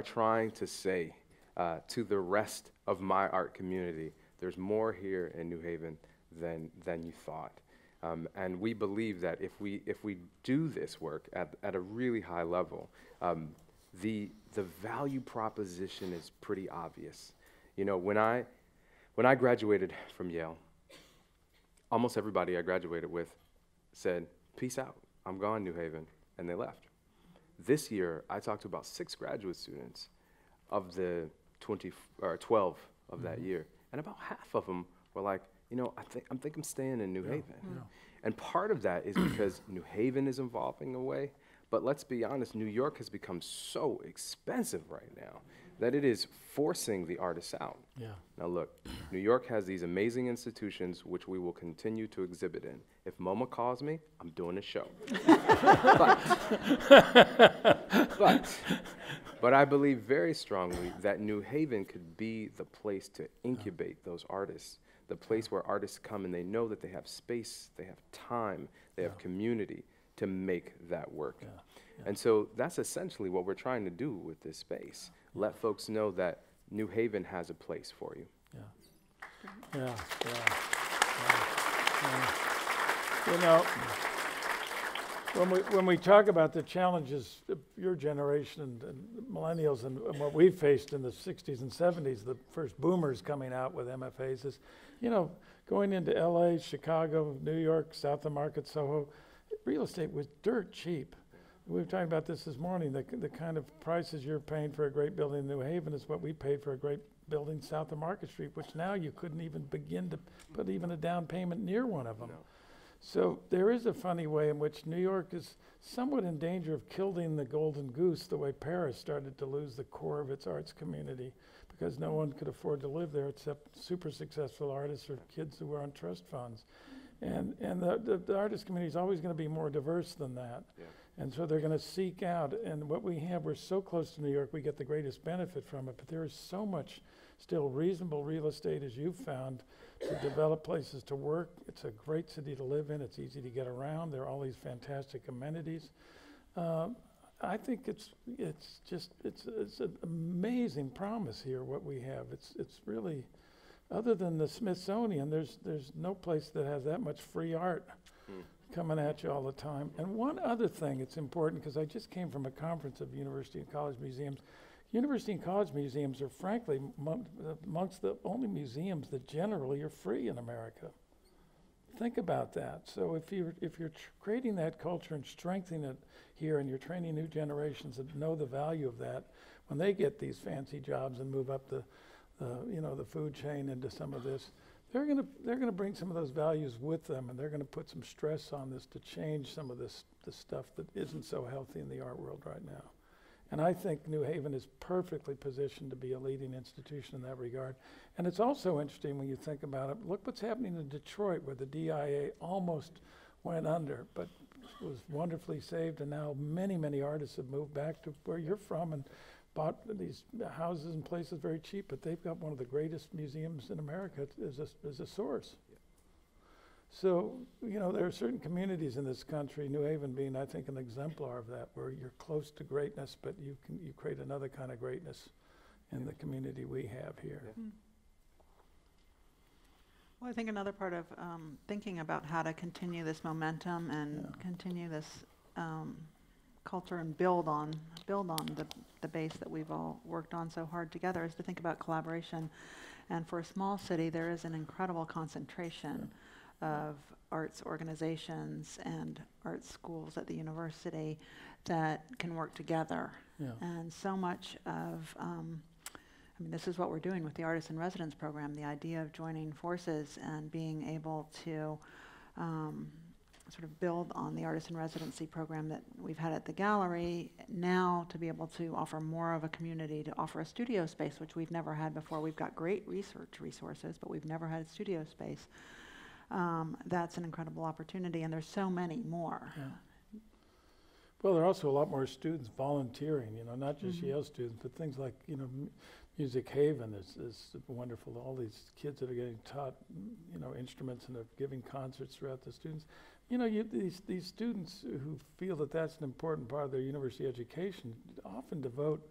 trying to say to the rest of my art community, there's more here in New Haven than you thought. And we believe that if we do this work at a really high level, the value proposition is pretty obvious. When I graduated from Yale, almost everybody I graduated with said, "Peace out, I'm gone, New Haven," and they left. This year, I talked to about 6 graduate students of the 12 of that year, and about half of them were like, I think I'm staying in New Haven. Yeah. And part of that is because New Haven is evolving away, but let's be honest, New York has become so expensive right now that it is forcing the artists out. Yeah. Now look, New York has these amazing institutions which we will continue to exhibit in. If MoMA calls me, I'm doing a show. But I believe very strongly that New Haven could be the place to incubate those artists, the place where artists come and they know that they have space, they have time, they have community to make that work. Yeah. And so that's essentially what we're trying to do with this space. Let folks know that New Haven has a place for you. Yeah. When we talk about the challenges of your generation and millennials and what we faced in the 60s and 70s, the first boomers coming out with M.F.As is, going into L.A., Chicago, New York, South of Market, Soho, real estate was dirt cheap. We were talking about this morning, the kind of prices you're paying for a great building in New Haven is what we paid for a great building south of Market Street, which now you couldn't even begin to put even a down payment near one of them. No. So there is a funny way in which New York is somewhat in danger of killing the golden goose the way Paris started to lose the core of its arts community because no one could afford to live there except super successful artists or kids who were on trust funds. And the artist community is always going to be more diverse than that. Yeah. And so they're going to seek out, and what we have, we're so close to New York, we get the greatest benefit from it, but there is so much still reasonable real estate, as you've found, to develop places to work. It's a great city to live in. It's easy to get around. There are all these fantastic amenities. I think it's an amazing promise here, what we have. It's really, other than the Smithsonian, there's no place that has that much free art coming at you all the time. And one other thing, it's important, because I just came from a conference of university and college museums. University and college museums are frankly amongst the only museums that generally are free in America. Think about that. So if you're creating that culture and strengthening it here, and you're training new generations that know the value of that, when they get these fancy jobs and move up the food chain into some of this, they're gonna bring some of those values with them, and they're gonna put some stress on this to change some of this the stuff that isn't so healthy in the art world right now. And I think New Haven is perfectly positioned to be a leading institution in that regard. And it's also interesting when you think about it. Look what's happening in Detroit, where the DIA almost went under, but was wonderfully saved. And now many, many artists have moved back to where you're from and bought these houses and places very cheap. But they've got one of the greatest museums in America as a source. So, you know, there are certain communities in this country, New Haven being, I think, an exemplar of that, where you're close to greatness, but you create another kind of greatness in the community we have here. Yeah. Well, I think another part of thinking about how to continue this momentum and continue this culture and build on the base that we've all worked on so hard together is to think about collaboration. And for a small city, there is an incredible concentration of arts organizations and art schools at the university that can work together. Yeah. And so much of, I mean, this is what we're doing with the Artist in Residence program, the idea of joining forces and being able to sort of build on the Artist in Residency program that we've had at the gallery, now to be able to offer more of a community, to offer a studio space, which we've never had before. We've got great research resources, but we've never had a studio space. That's an incredible opportunity, and there's so many more. Yeah. Well, there are also a lot more students volunteering, you know, not just Yale students, but things like, you know, Music Haven is wonderful. All these kids that are getting taught, you know, instruments and are giving concerts throughout the students. You know, these students who feel that that's an important part of their university education often devote.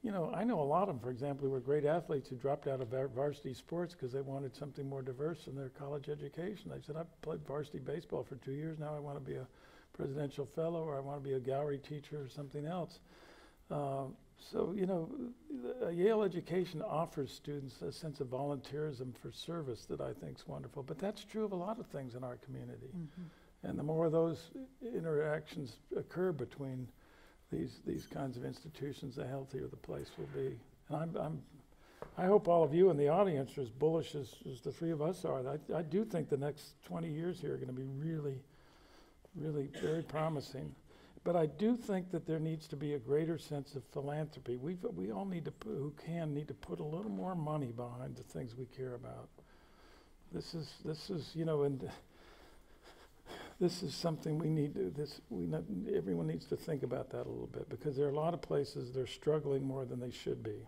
You know, I know a lot of them, for example, who were great athletes who dropped out of varsity sports because they wanted something more diverse in their college education. They said, I've played varsity baseball for 2 years, now I want to be a presidential fellow, or I want to be a gallery teacher or something else. So, you know, Yale education offers students a sense of volunteerism for service that I think is wonderful. But that's true of a lot of things in our community. And the more of those interactions occur between these kinds of institutions, the healthier the place will be. And I hope all of you in the audience are as bullish as the three of us are. I do think the next 20 years here are going to be really, really very promising. But I do think that there needs to be a greater sense of philanthropy. We all need to, who can, need to put a little more money behind the things we care about. This is, you know, and this is something we need to, everyone needs to think about that a little bit, because there are a lot of places that are struggling more than they should be.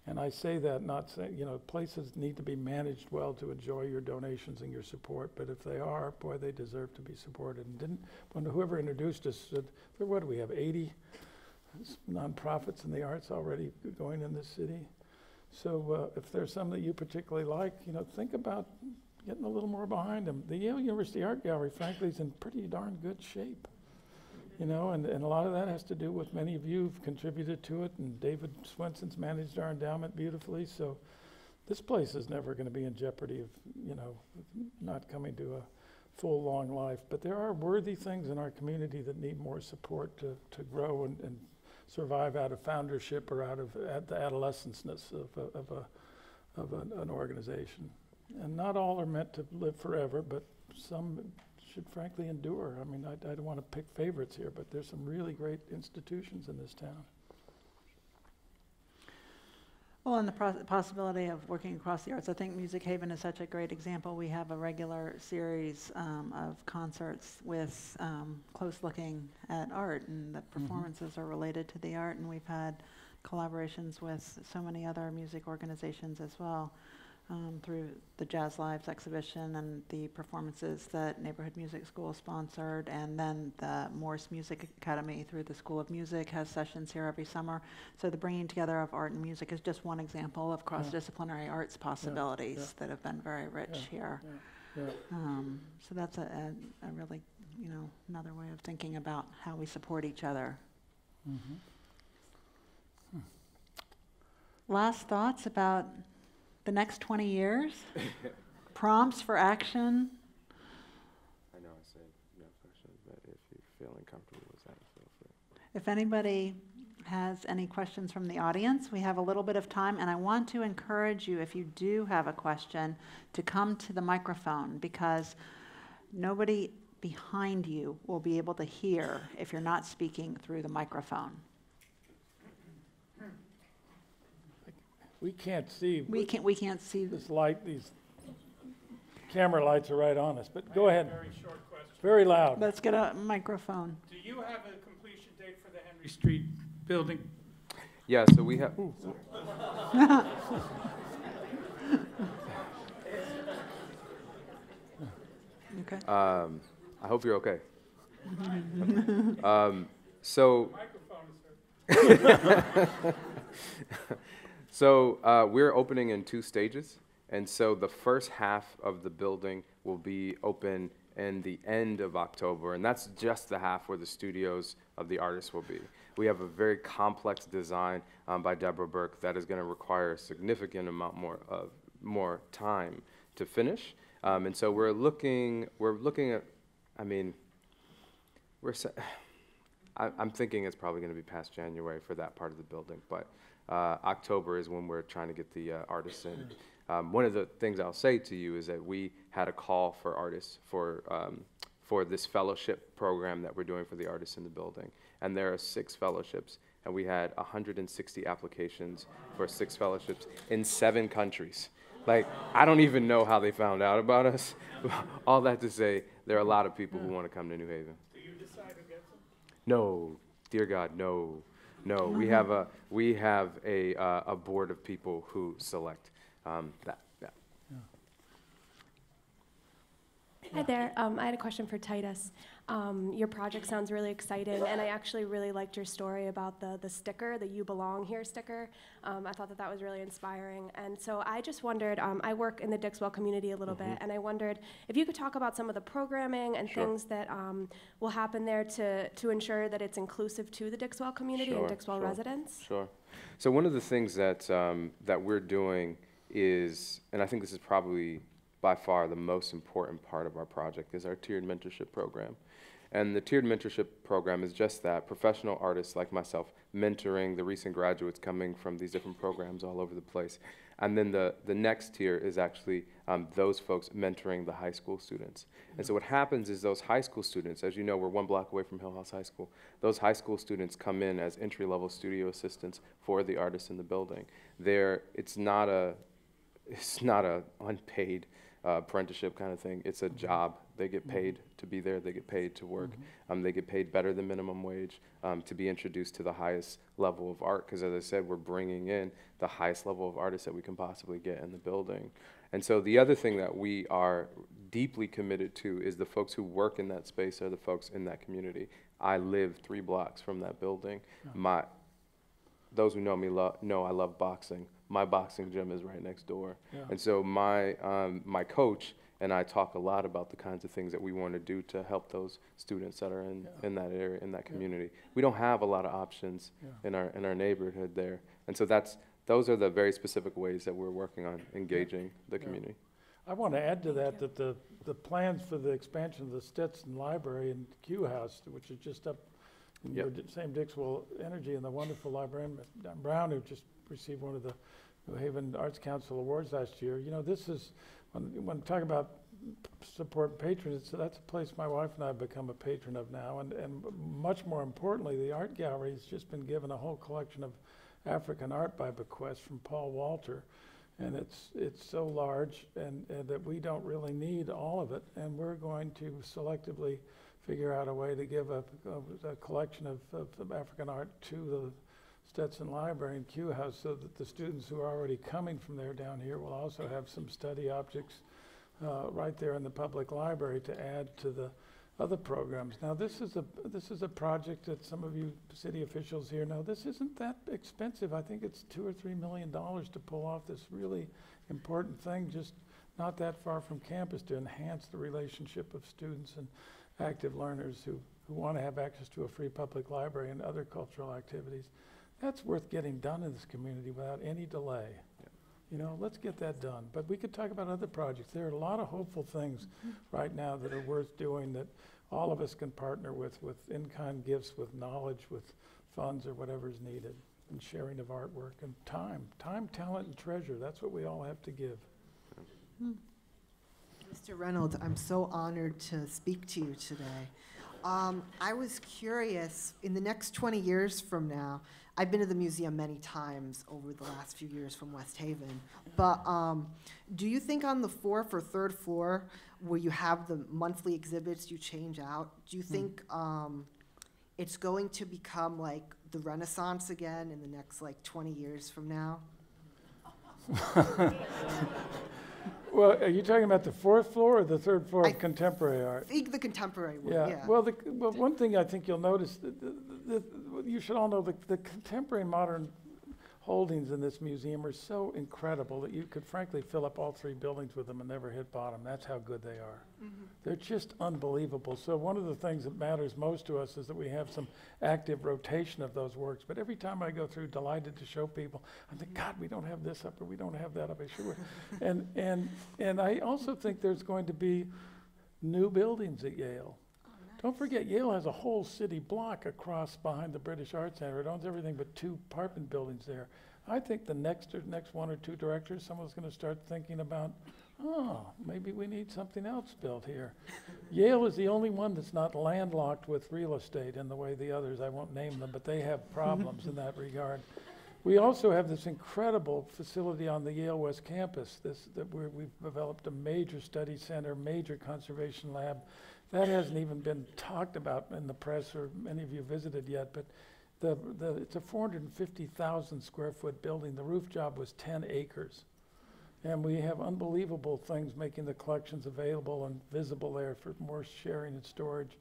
And I say that not saying, you know, places need to be managed well to enjoy your donations and your support, but if they are, boy, they deserve to be supported. And when whoever introduced us said, what do we have, 80 nonprofits in the arts already going in this city? So if there's some that you particularly like, you know, think about getting a little more behind them. The Yale University Art Gallery, frankly, is in pretty darn good shape. You know, and a lot of that has to do with many of you who've contributed to it, and David Swenson's managed our endowment beautifully. So this place is never going to be in jeopardy of, you know, not coming to a full, long life. But there are worthy things in our community that need more support to grow and survive out of foundership or out of the adolescence of an organization. And not all are meant to live forever, but some should frankly endure. I mean, I don't want to pick favorites here, but there's some really great institutions in this town. Well, and the possibility of working across the arts, I think Music Haven is such a great example. We have a regular series of concerts with close looking at art, and the performances are related to the art, and we've had collaborations with so many other music organizations as well. Through the Jazz Lives exhibition and the performances that Neighborhood Music School sponsored, and then the Morse Music Academy through the School of Music has sessions here every summer. So the bringing together of art and music is just one example of cross-disciplinary arts possibilities that have been very rich here. So that's a really, you know, another way of thinking about how we support each other. Last thoughts about the next 20 years? Prompts for action? I know I said no questions, but if you feel uncomfortable with that, feel free. If anybody has any questions from the audience, we have a little bit of time, and I want to encourage you, if you do have a question, to come to the microphone, because nobody behind you will be able to hear if you're not speaking through the microphone. We can't see. We can't see This light, these camera lights are right on us, but go ahead. Very short question. Very loud. Let's get a microphone. Do you have a completion date for the Henry Street building? Yeah, so we have. Okay. I hope you're okay. So. So we're opening in 2 stages, and so the first half of the building will be open in the end of October, and that's just the half where the studios of the artists will be. We have a very complex design by Deborah Burke that is going to require a significant amount more time to finish, and so we're looking at, I mean, I'm thinking it's probably going to be past January for that part of the building, but October is when we're trying to get the artists in. One of the things I'll say to you is that we had a call for artists for this fellowship program that we're doing for the artists in the building. And there are 6 fellowships, and we had 160 applications for 6 fellowships in 7 countries. Like, I don't even know how they found out about us. All that to say, there are a lot of people who want to come to New Haven. Do you decide who gets them? No, dear God, no. No, we have a board of people who select that. Yeah. Hi there. I had a question for Titus. Your project sounds really exciting, and I actually really liked your story about the sticker, the You Belong Here sticker. I thought that was really inspiring. And so I just wondered, I work in the Dixwell community a little bit, and I wondered if you could talk about some of the programming and things that will happen there to ensure that it's inclusive to the Dixwell community and Dixwell residents. Sure. So one of the things that we're doing is, and I think this is probably by far the most important part of our project, is our tiered mentorship program. And the tiered mentorship program is just that, professional artists like myself mentoring the recent graduates coming from these different programs all over the place. And then the next tier is actually those folks mentoring the high school students. And so what happens is those high school students, as you know, we're 1 block away from Hill House High School, those high school students come in as entry-level studio assistants for the artists in the building. It's not a unpaid apprenticeship kind of thing. It's a job. They get paid to be there. They get paid to work. They get paid better than minimum wage to be introduced to the highest level of art, because as I said, we're bringing in the highest level of artists that we can possibly get in the building. And so the other thing that we are deeply committed to is the folks who work in that space are the folks in that community. I live 3 blocks from that building. Those who know me know I love boxing. My boxing gym is right next door. Yeah. And so my coach and I talk a lot about the kinds of things that we want to do to help those students that are in that area, in that community. We don't have a lot of options in our neighborhood there. And so those are the very specific ways that we're working on engaging the community. I want to add to that the plans for the expansion of the Stetson Library and Q House, which is just up in your same Dixwell Energy, and the wonderful librarian Brown, who just received one of the New Haven Arts Council awards last year. You know, this is, when talk about support patronage, so that's a place my wife and I have become a patron of now, and much more importantly, the art gallery has just been given a whole collection of African art by bequest from Paul Walter, and it's so large and that we don't really need all of it, and we're going to selectively figure out a way to give a collection of African art to the Stetson Library and Q House, so that the students who are already coming from there down here will also have some study objects right there in the public library to add to the other programs. Now this is a project that some of you city officials here know, this isn't that expensive. I think it's $2 or $3 million to pull off this really important thing, just not that far from campus, to enhance the relationship of students and active learners who want to have access to a free public library and other cultural activities. That's worth getting done in this community without any delay. You know, let's get that done. But we could talk about other projects. There are a lot of hopeful things right now that are worth doing that all of us can partner with in-kind gifts, with knowledge, with funds or whatever is needed, and sharing of artwork and time, talent, and treasure. That's what we all have to give. Mr. Reynolds, I'm so honored to speak to you today. I was curious, in the next 20 years from now, I've been to the museum many times over the last few years from West Haven, but do you think on the fourth or third floor, where you have the monthly exhibits you change out, do you think it's going to become like the Renaissance again in the next like 20 years from now? Well, are you talking about the fourth floor or the third floor of contemporary art? I think the contemporary one, yeah. Well, one thing I think you'll notice, you should all know the contemporary modern holdings in this museum are so incredible that you could frankly fill up all three buildings with them and never hit bottom. That's how good they are. Mm-hmm. They're just unbelievable. So one of the things that matters most to us is that we have some active rotation of those works. But every time I go through, delighted to show people, I think, God, we don't have this up or we don't have that up. I sure. And I also think there's going to be new buildings at Yale. Don't forget, Yale has a whole city block across behind the British Art Center. It owns everything but two apartment buildings there. I think the next one or two directors, someone's going to start thinking about, oh, maybe we need something else built here. Yale is the only one that's not landlocked with real estate in the way the others, I won't name them, but they have problems in that regard. We also have this incredible facility on the Yale West campus we've developed a major study center, major conservation lab. That hasn't even been talked about in the press or many of you visited yet, but it's a 450,000 square foot building. The roof job was 10 acres. And we have unbelievable things making the collections available and visible there for more sharing and storage,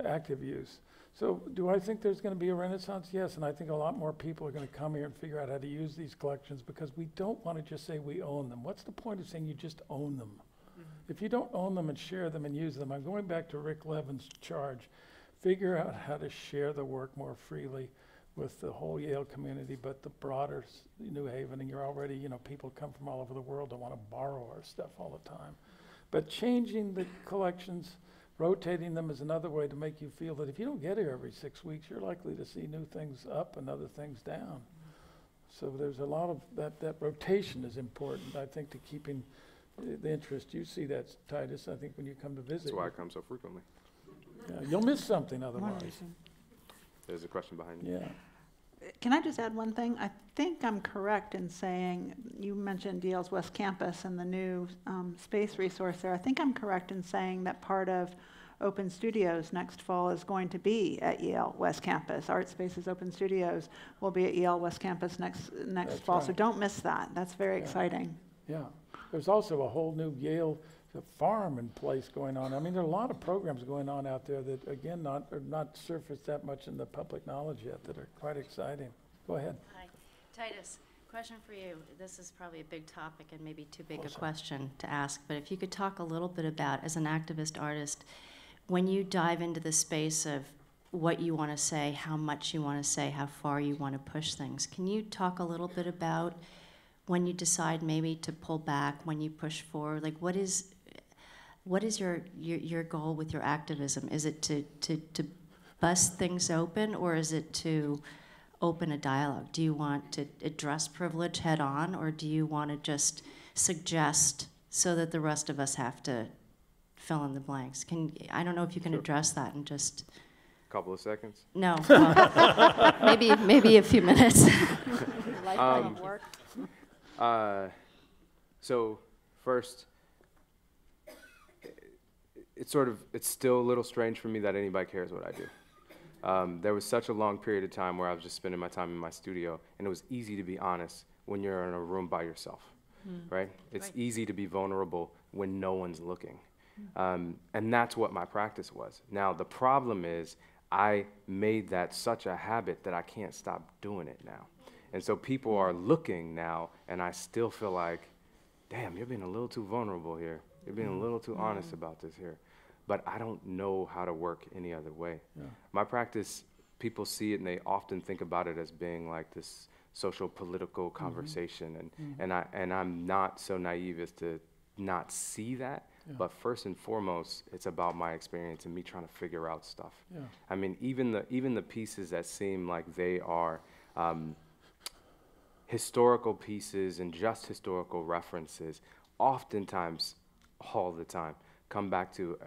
active use. So do I think there's going to be a renaissance? Yes, and I think a lot more people are going to come here and figure out how to use these collections because we don't want to just say we own them. What's the point of saying you just own them? If you don't own them and share them and use them, I'm going back to Rick Levin's charge. Figure out how to share the work more freely with the whole Yale community, but the broader New Haven, and you're already, people come from all over the world that want to borrow our stuff all the time. But changing the collections, rotating them is another way to make you feel that if you don't get here every 6 weeks, you're likely to see new things up and other things down. So there's a lot of that rotation is important, I think, to keeping the interest. You see that, Titus, I think, when you come to visit. That's why I come so frequently. Yeah, you'll miss something otherwise. There's a question behind you. Yeah. Can I just add one thing? I think I'm correct in saying, you mentioned Yale's West Campus and the new space resource there. I think I'm correct in saying that part of Open Studios next fall is going to be at Yale West Campus. Art Spaces Open Studios will be at Yale West Campus next fall. Right. So don't miss that. That's very exciting. Yeah. There's also a whole new Yale farm and place going on. I mean, there are a lot of programs going on out there that, again, are not surfaced that much in the public knowledge yet that are quite exciting. Go ahead. Hi. Titus, question for you. This is probably a big topic and maybe too big a question to ask, but if you could talk a little bit about, as an activist artist, when you dive into the space of what you want to say, how much you want to say, how far you want to push things, can you talk a little bit about when you decide maybe to pull back, when you push forward? Like, what is your goal with your activism? Is it to bust things open, or is it to open a dialogue? Do you want to address privilege head on, or do you want to just suggest so that the rest of us have to fill in the blanks? I don't know if you can address that in just a couple of seconds. No, well, maybe a few minutes. Lifetime of work. So first, it's still a little strange for me that anybody cares what I do. There was such a long period of time where I was just spending my time in my studio, and it was easy to be honest when you're in a room by yourself, right? It's easy to be vulnerable when no one's looking. And that's what my practice was. Now, the problem is I made that such a habit that I can't stop doing it now. And so people are looking now, and I still feel like, damn, you're being a little too vulnerable here. You're being a little too honest about this here. But I don't know how to work any other way. Yeah. My practice, people see it, and they often think about it as being like this social political conversation. And I'm not so naive as to not see that. Yeah. But first and foremost, it's about my experience and me trying to figure out stuff. Yeah. I mean, even the pieces that seem like they are historical pieces and just historical references, oftentimes all the time come back to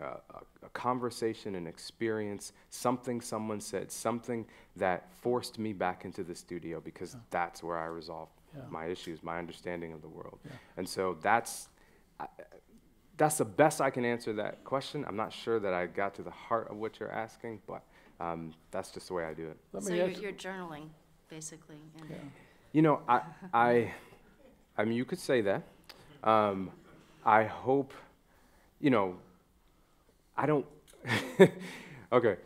a conversation, an experience, something someone said, something that forced me back into the studio, because that's where I resolve my issues, my understanding of the world. And so that's the best I can answer that question. I'm not sure that I got to the heart of what you're asking, but that's just the way I do it. So you're journaling, basically. And You know, I mean, you could say that. I hope, you know, I don't, okay.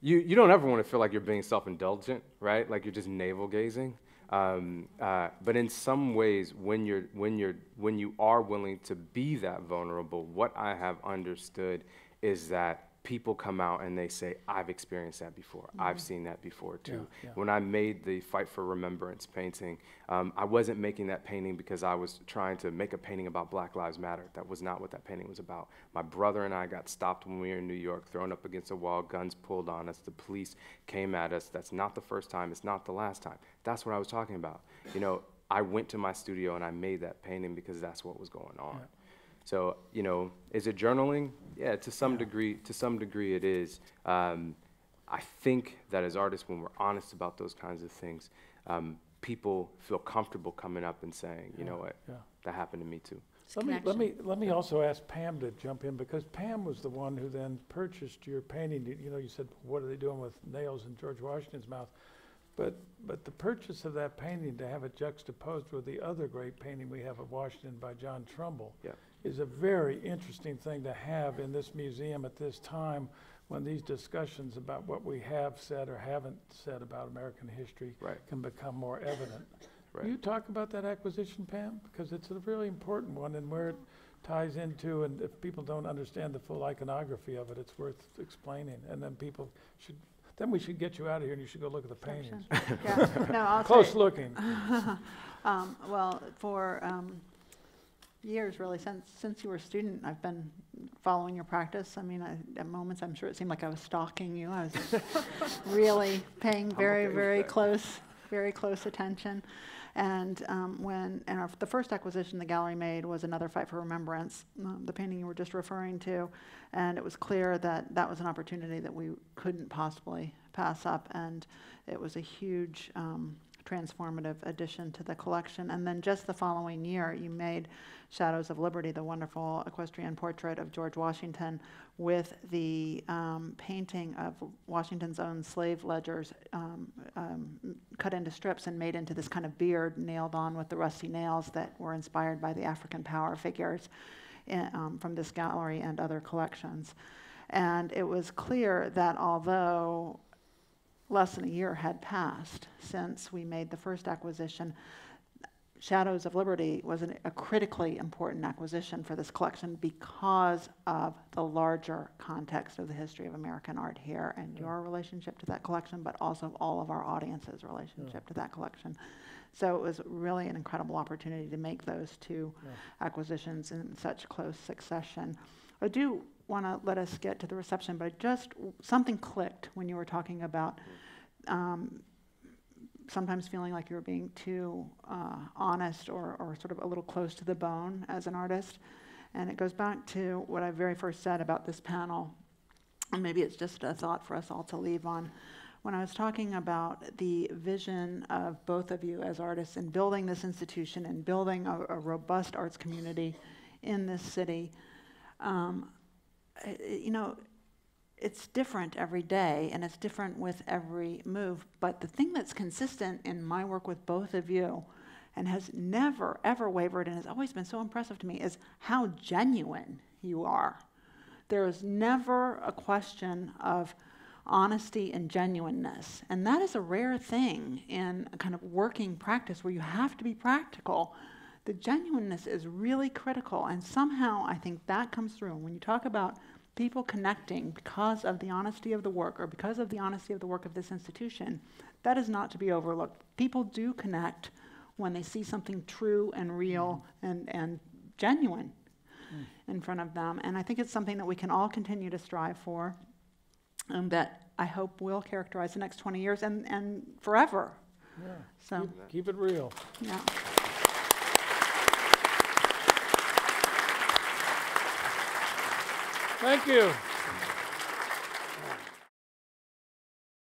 You don't ever want to feel like you're being self-indulgent, right? Like you're just navel-gazing. But in some ways, when you are willing to be that vulnerable, what I have understood is that people come out and they say, I've experienced that before. I've seen that before too. When I made the Fight for Remembrance painting, I wasn't making that painting because I was trying to make a painting about Black Lives Matter. That was not what that painting was about. My brother and I got stopped when we were in New York, thrown up against a wall, guns pulled on us, the police came at us. That's not the first time, it's not the last time. That's what I was talking about. You know, I went to my studio and I made that painting because that's what was going on. So, you know, is it journaling? Yeah, to some degree it is. I think that as artists, when we're honest about those kinds of things, people feel comfortable coming up and saying, you know what, that happened to me too. Let me also ask Pam to jump in, because Pam was the one who then purchased your painting. You know, you said, what are they doing with nails in George Washington's mouth? But the purchase of that painting, to have it juxtaposed with the other great painting we have of Washington by John Trumbull, is a very interesting thing to have in this museum at this time, when these discussions about what we have said or haven't said about American history can become more evident. Can you talk about that acquisition, Pam? Because it's a really important one, and where it ties into, and if people don't understand the full iconography of it, it's worth explaining. And then then we should get you out of here and you should go look at the paintings. No, I'll Close looking. Well, for years, really, since you were a student, I've been following your practice. I mean, at moments, I'm sure it seemed like I was stalking you. I was really paying very close attention. And the first acquisition the gallery made was another Fight for Remembrance, the painting you were just referring to. And it was clear that that was an opportunity that we couldn't possibly pass up. And it was a huge transformative addition to the collection. And then just the following year, you made Shadows of Liberty, the wonderful equestrian portrait of George Washington, with the painting of Washington's own slave ledgers cut into strips and made into this kind of beard nailed on with the rusty nails that were inspired by the African power figures from this gallery and other collections. And it was clear that although less than a year had passed since we made the first acquisition, Shadows of Liberty was a critically important acquisition for this collection because of the larger context of the history of American art here and your relationship to that collection, but also all of our audience's relationship to that collection. So it was really an incredible opportunity to make those two acquisitions in such close succession. I do want to let us get to the reception, but something clicked when you were talking about sometimes feeling like you were being too honest or sort of a little close to the bone as an artist. And it goes back to what I very first said about this panel, and maybe it's just a thought for us all to leave on. When I was talking about the vision of both of you as artists in building this institution and building a robust arts community in this city, you know, it's different every day and it's different with every move. But the thing that's consistent in my work with both of you and has never, ever wavered and has always been so impressive to me is how genuine you are. There is never a question of honesty and genuineness. And that is a rare thing in a kind of working practice where you have to be practical. The genuineness is really critical, and somehow I think that comes through. When you talk about people connecting because of the honesty of the work or because of the honesty of the work of this institution, that is not to be overlooked. People do connect when they see something true and real and genuine in front of them. And I think it's something that we can all continue to strive for, that I hope will characterize the next 20 years and forever. Yeah. So keep it real. Yeah. Thank you.